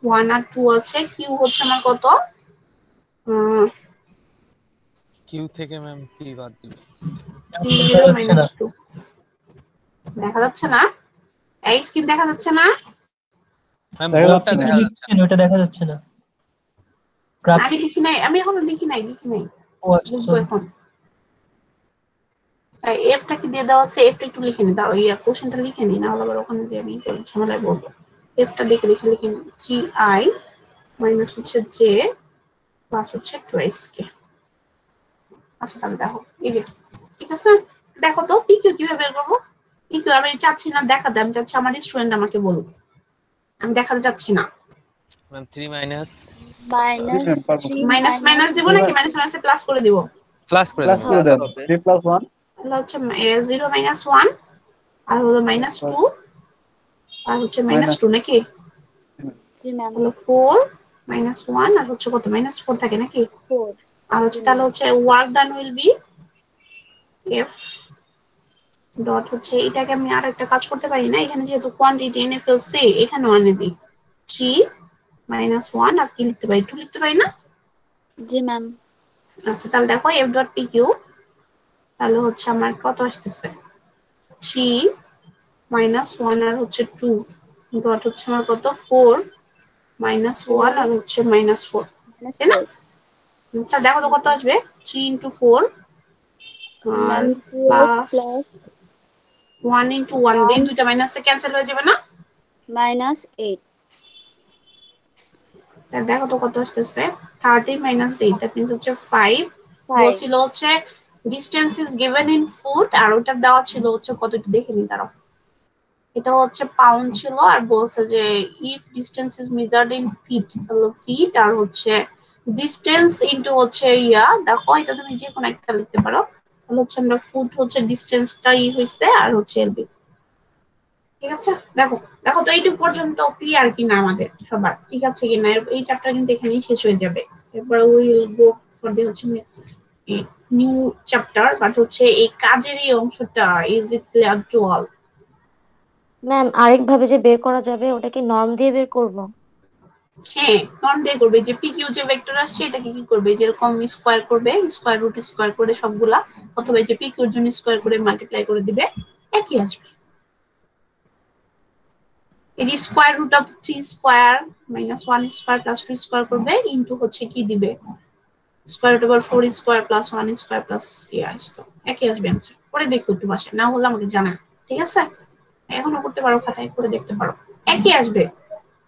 1 আর 2 আছে, কিউ হচ্ছে আমার কত, কিউ থেকে ম্যাম পি বাদ দিব। 3 0 minus 2 দেখা যাচ্ছে না? এই স্ক্রিন দেখা যাচ্ছে না? ম্যাম বোর্ডটা দেখা যাচ্ছে না। ওটা দেখা যাচ্ছে না। আমি লিখি নাই, আমি এখনো লিখি নাই। ও আচ্ছা, বুঝবো এখন। এফটা কি দিয়ে দেওয়া আছে, এফটা একটু লিখে নি, দাঁড়াও এই কোশ্চেনটা লিখে নি, না হলে আবার ওখানে দিয়ে আমি ঝামেলায় বলবো। এফটা দেখে লিখে নি, জি আই মাইনাস হচ্ছে জে প্লাস হচ্ছে 2sk। আচ্ছা তাহলে দেখো এই যে, ঠিক আছে, দেখো তো পিকিউ কিভাবে বের করবো। পিকিউ আমি চাচ্ছি না দেখাতে, আমি চাচ্ছি আমার স্টুডেন্ট আমাকে বলুক, আমি দেখাতে চাচ্ছি না। ম্যাম 3 মাইনাস মাইনাস দিব নাকি মাইনাস মাইনাসে প্লাস করে দিব? প্লাস করে প্লাস করে দেন 3 প্লাস 1 তাহলে হচ্ছে 0 মাইনাস 1 আর হলো মাইনাস 2 আর হচ্ছে মাইনাস 2 নাকি? জি ম্যাম। তাহলে 4 মাইনাস 1 আর হচ্ছে কত মাইনাস 4 থাকে নাকি? 4 আর হচ্ছে তাহলে হচ্ছে work done will be F dot হচ্ছে, এটাকে আমি আর একটা কাজ করতে পারি না, এখানে যেহেতু কোয়ান্টিটি এনে ফেলছি এখানে আনে দিই 3 মাইনাস 1 আর কি লিখতে পারি 2 লিখতে পারি না? জি ম্যাম। আচ্ছা তাহলে দেখো এফ ডট পি কিউ, তাহলে হচ্ছে আমার কত আসতেছে 3 মাইনাস 1 আর হচ্ছে 2 ডট হচ্ছে আমার কত 4 মাইনাস 1 আর হচ্ছে মাইনাস 4, তাই না? আচ্ছা দেখো তো কত আসবে 3 into 4 আর প্লাস 1 into 1 দিয়ে দুইটা মাইনাসে ক্যান্সেল হয়ে যাবে না? মাইনাস 8। তাহলে দেখো তো কত আসতেছে 30 minus 8, দ্যাট মিন্স হচ্ছে 5। বলছিল হচ্ছে distance is given in foot, আর ওটা দেওয়া ছিল হচ্ছে কত একটু দেখে নি দাঁড়াও, এটা হচ্ছে পাউন্ড ছিল, আর বলছে যে if distance is measured in feet, তাহলে ফিট আর হচ্ছে ডিসটেন্স ইনটু হচ্ছে ইয়া, দেখো এটা তুমি যে কোনো একটা লিখতে পারো, তাহলে হচ্ছে আমরা ফুট হচ্ছে ডিসটেন্সটা হইছে আর হচ্ছে এলবি। ঠিক আছে, দেখো দেখো তো এইটুকু পর্যন্ত ক্লিয়ার কিনা আমাদের সবার, ঠিক আছে কিনা? এই চ্যাপ্টার কিন্তু এখানেই শেষ হয়ে যাবে, এরপর উইল গো ফর দি হচ্ছে নিউ চ্যাপ্টার, বাট হচ্ছে এই কাজের এই অংশটা is it clear to all? Ma'am আরেকভাবে যে বের করা যাবে ওটা কি নর্ম দিয়ে বের করব? হ্যাঁ নর্ম দিয়ে করবে, যে পিকিউ যে ভেক্টর আসছে এটাকে কি করবে, যেরকম স্কয়ার করবে, স্কয়ার রুট স্কয়ার করে সবগুলা, অথবা যে পিকিউর জন্য স্কয়ার করে মাল্টিপ্লাই করে দিবে, একই আসবে। এই যে square root of 3 square minus 1 square plus 2 square করবে ইনটু হচ্ছে কি দিবে, square root over 4 square plus 1 square plus square, একই আসবে आंसर। করে দেখো একটু বাসায়, না হলে আমাকে জানা, ঠিক আছে? এখনো করতে পারো, খাতায় করে দেখতে পারো, একই আসবে।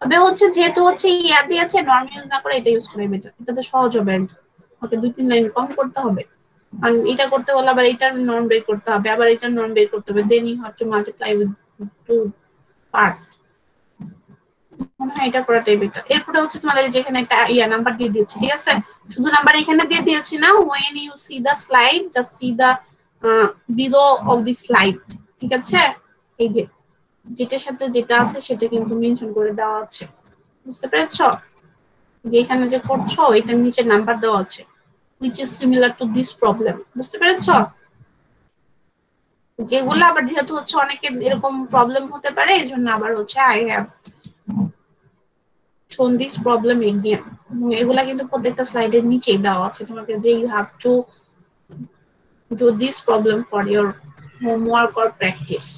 তবে হচ্ছে যেহেতু হচ্ছে ইয়া দিয়েছে, নর্ম ইউজ না করে এটা ইউজ করে বেটার, এটাতে সহজ হবে। ওকে 2-3 লাইন কম করতে হবে, আর এটা করতে হলে আবার এটার নর্ম বের করতে হবে, আবার এটার নর্ম বের করতে হবে, then you have to multiply with two part. মনে হয় এটা করাটাই বেটার। এরপরে হচ্ছে তোমাদের যেখানে একটা ইয়া নাম্বার দিয়ে দিয়েছি, ঠিক আছে? শুধু নাম্বার এখানে দিয়ে দিয়েছি না, when you see the slide just see the below of the slide, ঠিক আছে? এই যে যেটার সাথে যেটা আছে সেটা কিন্তু মেনশন করে দেওয়া আছে, বুঝতে পেরেছো? যে এখানে যে করছো এটার নিচে নাম্বার দেওয়া আছে which is similar to this problem, বুঝতে পেরেছো? যেগুলো আবার যেহেতু হচ্ছে অনেকে এরকম প্রবলেম হতে পারে, এজন্য আবার হচ্ছে I have shown this problem again, এগুলা কিন্তু প্রত্যেকটা স্লাইডের নিচেই দেওয়া আছে তোমাকে, যে you have to do this problem for your homework or practice,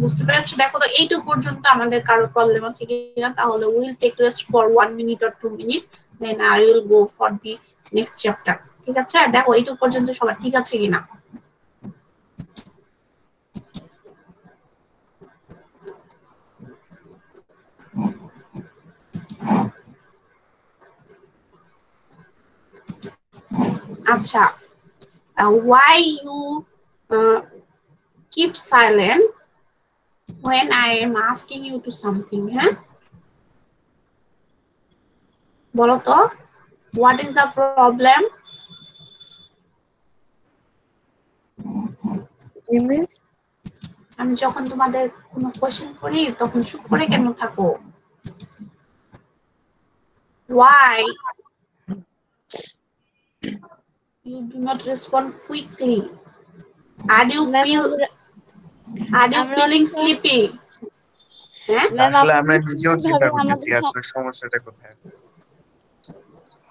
বুঝতে পেরেছো? দেখো তো এইটুকু পর্যন্ত আমাদের কারো প্রবলেম আছে কিনা, তাহলে will take rest for 1 minute or 2 minutes, then I will go for the next chapter, ঠিক আছে? দেখো এইটুকু পর্যন্ত সবার ঠিক আছে কিনা। আচ্ছা, why you keep silent when I am asking you to something, হ্যাঁ? বলো তো, what is the problem? আমি যখন তোমাদের কোনো কোশ্চেন করি তখন চুপ করে কেন থাকো? Why you do not respond quickly? Are you feeling sleepy? হ্যাঁ ম্যাম আসলে আপনি আমরা নিজেও চিন্তা ভাবে করতেছি আমাদের আসলে সমস্যাটা কোথায়।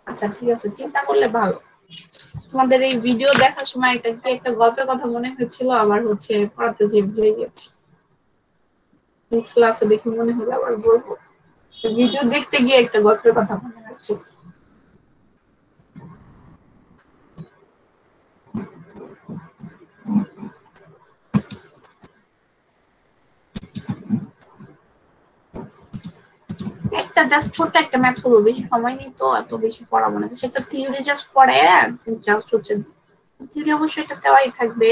আচ্ছা ঠিক আছে, চিন্তা করলে ভালো। তোমাদের এই ভিডিও দেখার সময় একটা গল্পের কথা মনে হয়েছিল, আমার হচ্ছে পড়াতে যে ভুলে গেছি, নেক্সট ক্লাসে দেখে মনে হলো আবার বলবো। ভিডিও দেখতে গিয়ে একটা গল্পের কথা মনে হচ্ছে। একটা জাস্ট ছোট্ট একটা ম্যাথ করবো, বেশি সময় নেই তো, এত বেশি পড়াবো না। সেটা থিওরি জাস্ট পড়ে, জাস্ট হচ্ছে থিওরি অবশ্যই এটা দেওয়াই থাকবে,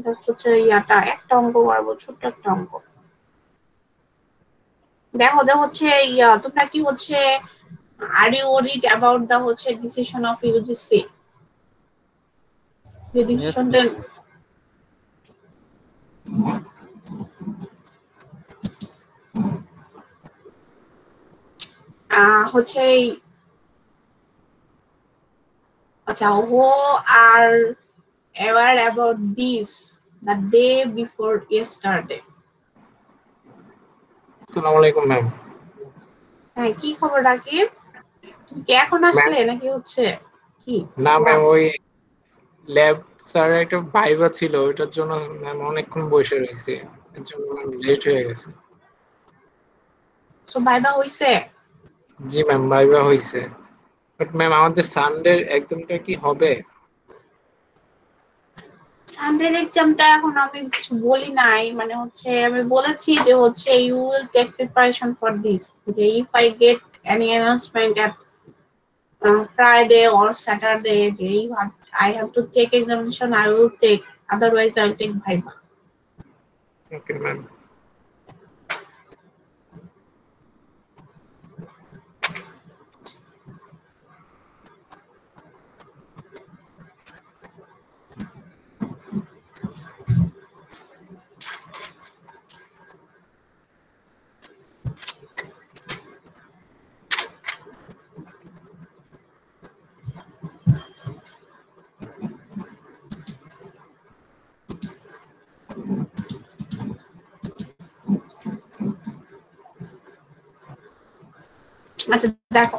জাস্ট হচ্ছে ইয়াটা একটা অঙ্ক করবো, ছোট্ট একটা অঙ্ক। দেখো হচ্ছে তোমরা কি হচ্ছে are you worried about the হচ্ছে ডিসিশন অফ ইউজিসি? যে ডিসিশনটা হচ্ছে আচ্ছা, who are aware about this the day before yesterday? আসসালামু আলাইকুম ম্যাম। হ্যাঁ, কি খবর রাকিব? তুমি কি এখন আসলে নাকি হচ্ছে কি? না ম্যাম, ওই ল্যাব স্যারের একটা ভাইবা ছিল, ওইটার জন্য ম্যাম অনেকক্ষণ বসে রয়েছে, এর জন্য ম্যাম লেট হয়ে গেছে। সো ভাইবা হইছে? জি ম্যাম, ভাইবা হয়েছে। বাট ম্যাম আমাদের সানডে এক্সামটা কি হবে? সানডে এক্সামটা এখন আমি কিছু বলি নাই, মানে হচ্ছে আমি বলেছি যে হচ্ছে you will take preparation for this, যে if I get any announcement at Friday or Saturday যে I have to take examination, I will take, otherwise I'll take viva. Okay ma'am. আচ্ছা দেখো,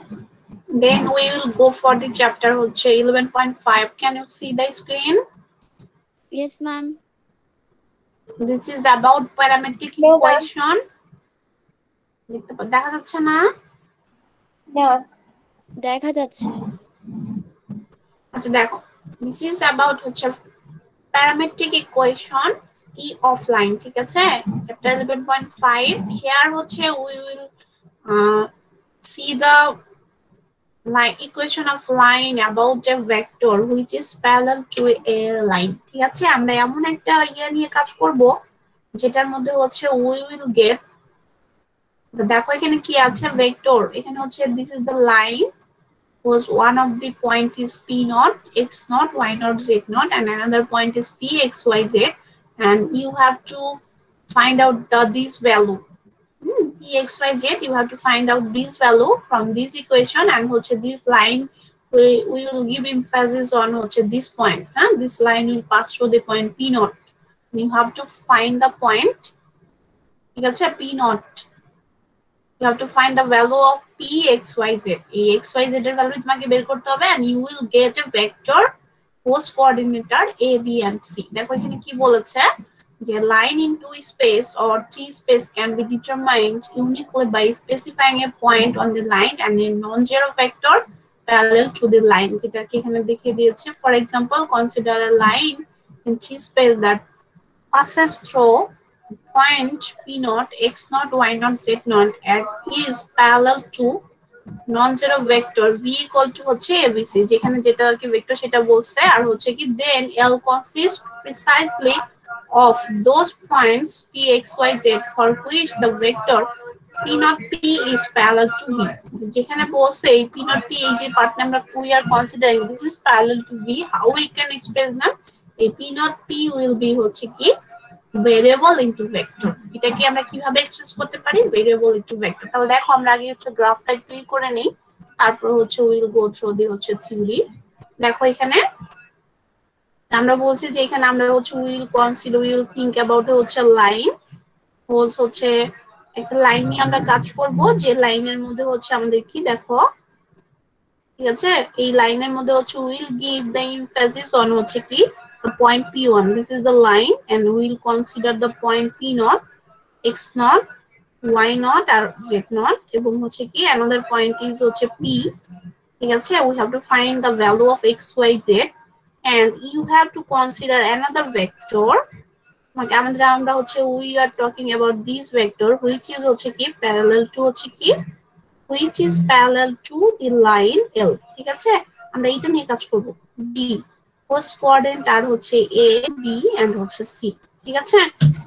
then we will go for the chapter হচ্ছে 11.5. Can you see the screen? Yes ma'am. This is about parametric equation. দেখা যাচ্ছে না? না, দেখা যাচ্ছে। আচ্ছা দেখো, this is about হচ্ছে parametric equation E of line, ঠিক আছে? chapter 11.5. here হচ্ছে we will see the line equation of line about a vector which is parallel to a line, ঠিক আছে? আমরা এমন একটা নিয়ে কাজ করব যেটার মধ্যে হচ্ছে we will get, দেখো এখানে কি আছে, ভেক্টর। এখানে হচ্ছে this is the line whose one of the point is p naught, x naught, y naught, z naught, and another point is p, x, y, z, and you have to find out this value. P, x, y, z, you have to find out this value from this equation, and হচ্ছে this line we will give emphasis on হচ্ছে this point. This line will pass through the point p naught. You have to find the point, ঠিক আছে, p naught. You have to find the value of p, x, y, z. এই x, y, z এর value তোমাকে বের করতে হবে, and you will get a vector whose coordinate are a, b, and c. দেখো এখানে কি বলেছে, যে line into space or T space can be determined uniquely by specifying a point on the line and a non-zero vector parallel to the line, যেটা কি এখানে দেখিয়ে দিয়েছে। For example, consider a line in T space that passes through point p naught, x naught, y naught, z naught and is parallel to non-zero vector v equal to হচ্ছে abc, যেখানে যেটা আর কি vector সেটা বলছে, আর হচ্ছে কি then L consists precisely of those points p, x, y, z for which the vector p naught p is parallel to v. যেখানে বলছে এই p naught p এই যে পার্ট আমরা we are considering this is parallel to v, how we can express them? এই p naught p will be হচ্ছে কি variable into vector. এটাকে আমরা কিভাবে এক্সপ্রেস করতে পারি? Variable into vector. তাহলে দেখো আমরা আগে হচ্ছে গ্রাফটা একটু করে নেই, তারপর হচ্ছে উইল গো থ্রু দি হচ্ছে থিওরি। দেখো এখানে আমরা বলছি যে এখানে আমরা হচ্ছে will consider, will think about হচ্ছে লাইন, সাপোজ হচ্ছে একটা লাইন নিয়ে আমরা কাজ করব, যে লাইনের মধ্যে হচ্ছে আমাদের কি দেখো, ঠিক আছে, এই লাইনের মধ্যে হচ্ছে will give the emphasis on হচ্ছে কি point P1, this is the line and we'll consider the point P0, x0, y0 R z0, এবং হচ্ছে কি another point is হচ্ছে P, ঠিক আছে, we have to find the value of x, y, z and you have to consider another vector, মানে আমরা হচ্ছে we are talking about this vector which is হচ্ছে কি parallel to হচ্ছে কি which is parallel to the line L, ঠিক আছে, আমরা এটা নিয়ে কাজ করব। D ফার্স্ট কোঅর্ডিনেট আর হচ্ছে A B এন্ড হচ্ছে C, ঠিক আছে।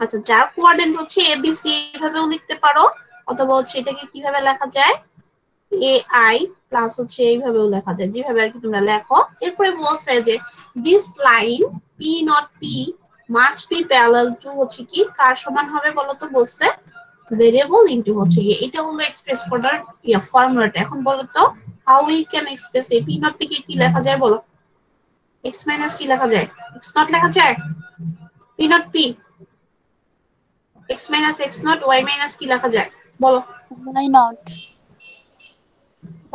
আচ্ছা, যার কোঅর্ডিনেট হচ্ছে A B C এইভাবেও লিখতে পারো, অথবা হচ্ছে এটাকে কিভাবে লেখা যায় AI প্লাস হচ্ছে এইভাবেও লেখা যায়, যেভাবে আর কি তোমরা লেখো। এরপরে বলছে যে this line P not P must be parallel to হচ্ছে কি কার সমান হবে বলো তো, বলছে ভেরিয়েবল ইনটু হচ্ছে কি, এটা হলো এক্সপ্রেস করার ফর্মুলাটা। এখন বলো তো how we can express A P not P কে কি লেখা যায় বলো, x মাইনাস কি লেখা যায়, x নট লেখা যায়, P not P x minus x not, y minus কি লেখা যায় বলো, y নট,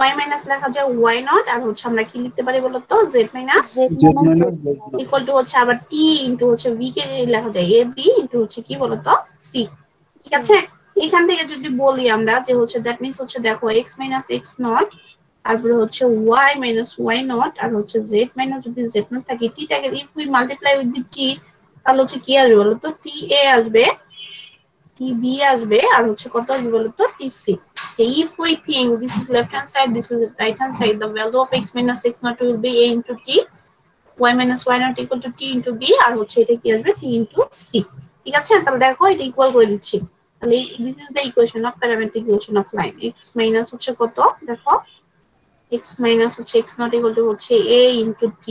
y মাইনাস লেখা যায় y নট, আর হচ্ছে আমরা কি লিখতে পারি বলো তো z মাইনাস ইকুয়াল টু হচ্ছে আবার t ইনটু হচ্ছে v কে লেখা যায় a b ইনটু হচ্ছে কি বলো তো c, ঠিক আছে। এখান থেকে যদি বলি আমরা যে হচ্ছে দ্যাট মিন্স হচ্ছে দেখো x মাইনাস x নট, তারপরে হচ্ছে y মাইনাস y নট, আর হচ্ছে z মাইনাস যদি z নট থাকে, t টাকে if we multiply with the t, তাহলে হচ্ছে কি আসবে বলো তো, t a আসবে, t b আসবে, আর হচ্ছে কত আসবে বলো তো, t c। যে if we think this is left hand side, this is right hand side, the value of x minus x naught will be a into t, y minus y naught equal to t into b, আর হচ্ছে এটা কি আসবে t into c, ঠিক আছে। তাহলে দেখো এটা equal করে দিচ্ছি, তাহলে this is the equation of parametric equation of line, x minus হচ্ছে কত দেখো, x minus হচ্ছে x naught equal to হচ্ছে a into t,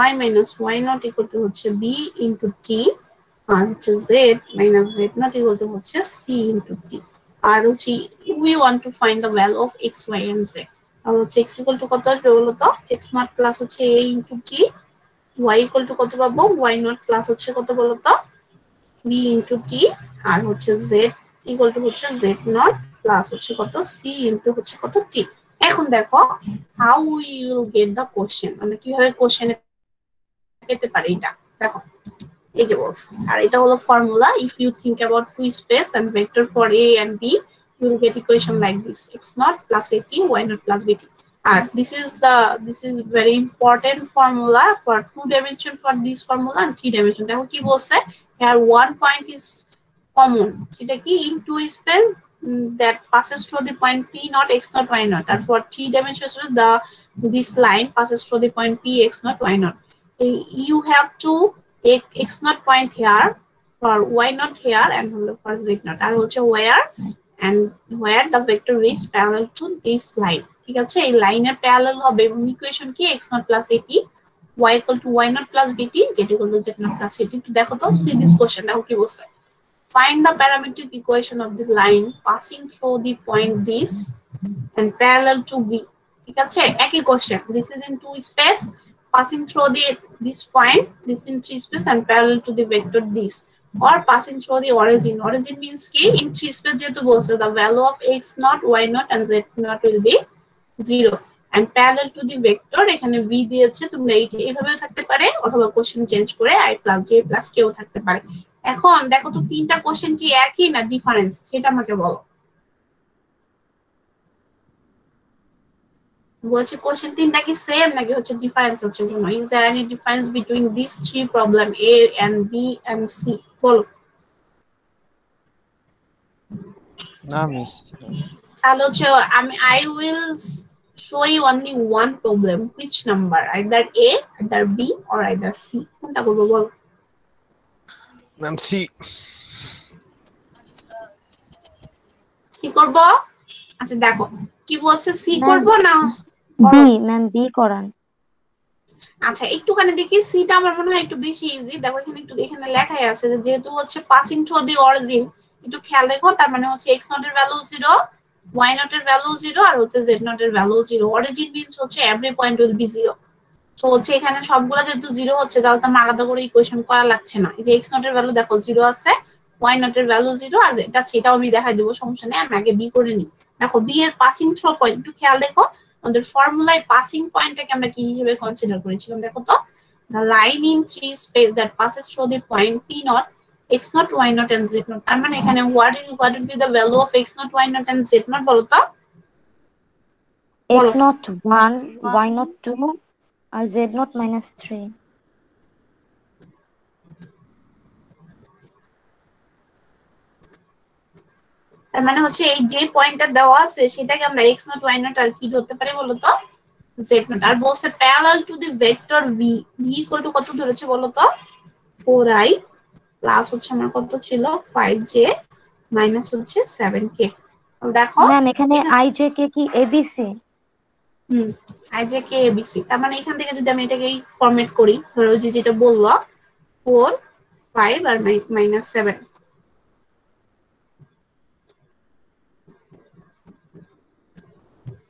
y minus y naught equal to হচ্ছে b into t, আর হচ্ছে z minus z naught equal to হচ্ছে c into t, আর হচ্ছে we want to find the value of x, y and z, আর হচ্ছে x equal to কত আসবে বলো তো, x naught plus হচ্ছে a into t, y equal to কত পাবো, y naught plus হচ্ছে কত বলো তো, b into t, আর হচ্ছে z equal to হচ্ছে z naught plus হচ্ছে কত, c into হচ্ছে কত t। এখন দেখো how we will get the question, আমরা কিভাবে কোশ্চেনে পেতে পারি এটা দেখো, এই যে বলছে, আর এটা হলো formula, if you think about two space and vector for a and b, you will get equation like this, x naught plus at, y naught plus bt, and this is very important formula for 2 dimension for this formula and 3 dimension। দেখো কি বলছে, here one point is common, সেটা কি in two space that passes through the point p not x not y not, and for 3 dimensions this line passes through the point p x not y not, you have to take x not point here, for y not here, and for z not, আর হচ্ছে where the vector is parallel to this line, ঠিক আছে। এই লাইনের parallel হবে এবং equation কি x not plus at, y equal to y not plus bt, z equal to z not plus at। তো দেখো তো see this question, দেখো কি বলছে, find the parametric equation of the line passing through the point this and parallel to v, ঠিক আছে। একই question, this is in two space passing through this point, this in three space and parallel to the vector this, or passing through the origin means কি in three space যেহেতু বলছে the value of x naught, y naught and z naught will be 0 and parallel to the vector, এখানে v দিয়েছে, তোমরা এইভাবেও থাকতে পারে অথবা কোশ্চেন চেঞ্জ করে i plus j plus কেও থাকতে পারে। এখন দেখো তো তিনটা কোশ্চেন কি একই না ডিফারেন্স, সেটা আমাকে বলো। বলছে কোশ্চেন তিনটা কি সেম নাকি হচ্ছে ডিফারেন্স আছে কোনো, is there any difference between this three problem a and b and c, বলো। না মিস, তাহলে হচ্ছে I will show you only one problem, which number, either a, either b or either c, কোনটা করবো বলো। Ma'am C, C করব। আচ্ছা দেখো কি বলছে, সি করব না বি, ম্যাম বি করান। আচ্ছা একটুখানি দেখি, সিটা আমার মনে হয় একটু বেশি ইজি। দেখো এখানে লেখাই আছে যে যেহেতু হচ্ছে পাসিং থ্রু দি অরিজিন, একটু খেয়াল রেখো, তার মানে হচ্ছে x নট এর ভ্যালু 0, y নট এর ভ্যালু 0, আর হচ্ছে z নট এর ভ্যালু 0। অরিজিন মিন্স হচ্ছে এভরি পয়েন্ট উইল বি 0। তো হচ্ছে এখানে সবগুলা যেহেতু 0 হচ্ছে, তাহলে তো আলাদা করে ইকুয়েশন করা লাগছে না। এই যে x নট এর ভ্যালু দেখো 0 আছে, ওয়াই নট এর ভ্যালু 0 আর যেটা সেটাও আমি দেখাই দেবো, সমস্যা নেই। আমি আগে বি করে নিই। দেখো বি এর পাসিং থ্রো পয়েন্ট একটু খেয়াল রেখো, আমাদের ফর্মুলায় পাসিং পয়েন্টটাকে আমরা কি হিসেবে কনসিডার করেছিলাম দেখো তো, the line in 3 space that passes through the point p naught x naught y naught and z naught। তার মানে এখানে what would be the value of x naught y naught and z naught বলো তো? x naught 1, y naught 2 আর z naught -3। তার মানে হচ্ছে এই যে পয়েন্টটা দেওয়া আছে সেটাকে আমরা x naught y naught আর কি ধরতে পারি বলো তো? z naught। আর বলছে parallel to the vector v, v equal to কত ধরেছে বলো তো? 4i প্লাস হচ্ছে আমার কত ছিল 5j মাইনাস হচ্ছে 7k। দেখো ম্যাম এখানে i j k কি abc? i j k abc। তার মানে এখান থেকে যদি আমি এটাকে ফরম্যাট করি, ধরো যে যেটা বললো 4 5 আর মাইনাস 7,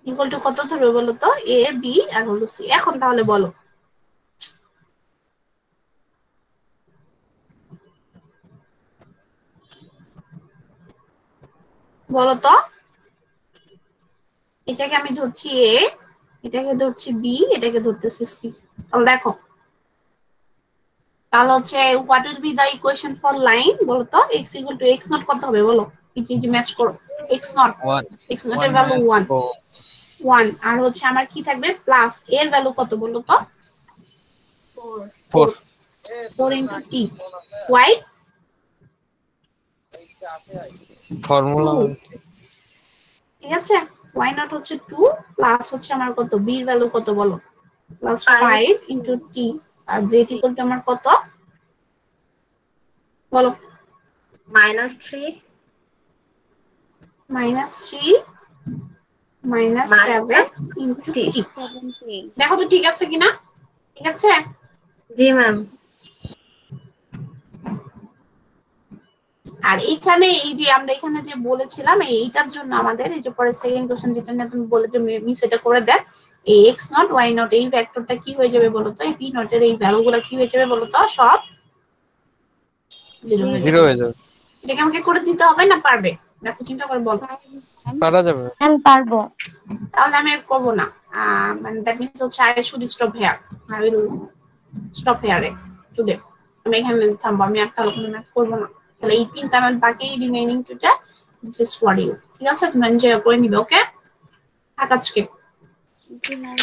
ইকুয়াল টু কত ধরবে বলো তো? a b আর হলো c। এখন তাহলে বলো বলো তো, এটাকে আমি ধরছি a, এটাকে ধরছি b, এটাকে ধরতেছি c। তাহলে দেখো তাহলে হচ্ছে what will be the equation for line বলো তো? x equal to x nought কত হবে বলো? এই যে ম্যাচ করো, x নট এর ভ্যালু 1 1 আর হচ্ছে আমার কি থাকবে প্লাস এর ভ্যালু কত বলো তো? 4 into t y ফর্মুলা ঠিক আছে। y নট হচ্ছে 2 প্লাস হচ্ছে আমার কত b এর ভ্যালু কত বলো? প্লাস 5 into t আর z ইকুয়াল টু আমার কত বলো? -3 -7 into t। দেখো তো ঠিক আছে কিনা? ঠিক আছে জি ম্যাম। আর এখানে এই যে আমরা এখানে যে বলেছিলাম এইটার জন্য আমাদের এই যে পরে সেকেন্ড কোশ্চেন যেটা নিয়ে তুমি বলে যে মিস এটা করে দেন, এই x নট y নট এই ভেক্টরটা কি হয়ে যাবে বলো তো? এই p নট এর এই ভ্যালুগুলো কি হয়ে যাবে বলো তো? সব 0 হয়ে যাবে। এটাকে আমাকে করে দিতে হবে না পারবে? দেখো চিন্তা করে বলো। পারা যাবে। ম্যাম পারবো। তাহলে আমি আর করবো না, মানে দ্যাট মিন্স হচ্ছে I should stop here, I will stop here today. আমি এখানে থামবো, আমি আর তাহলে কোনো ম্যাথ করবো না। তাহলে এই তিনটা আমার বাকি রিমেইনিং টুটা দিস ইজ ফর ইউ। ঠিক আছে, তুমি এনজয় করে নিবে। ওকে আজকে জি ম্যাম।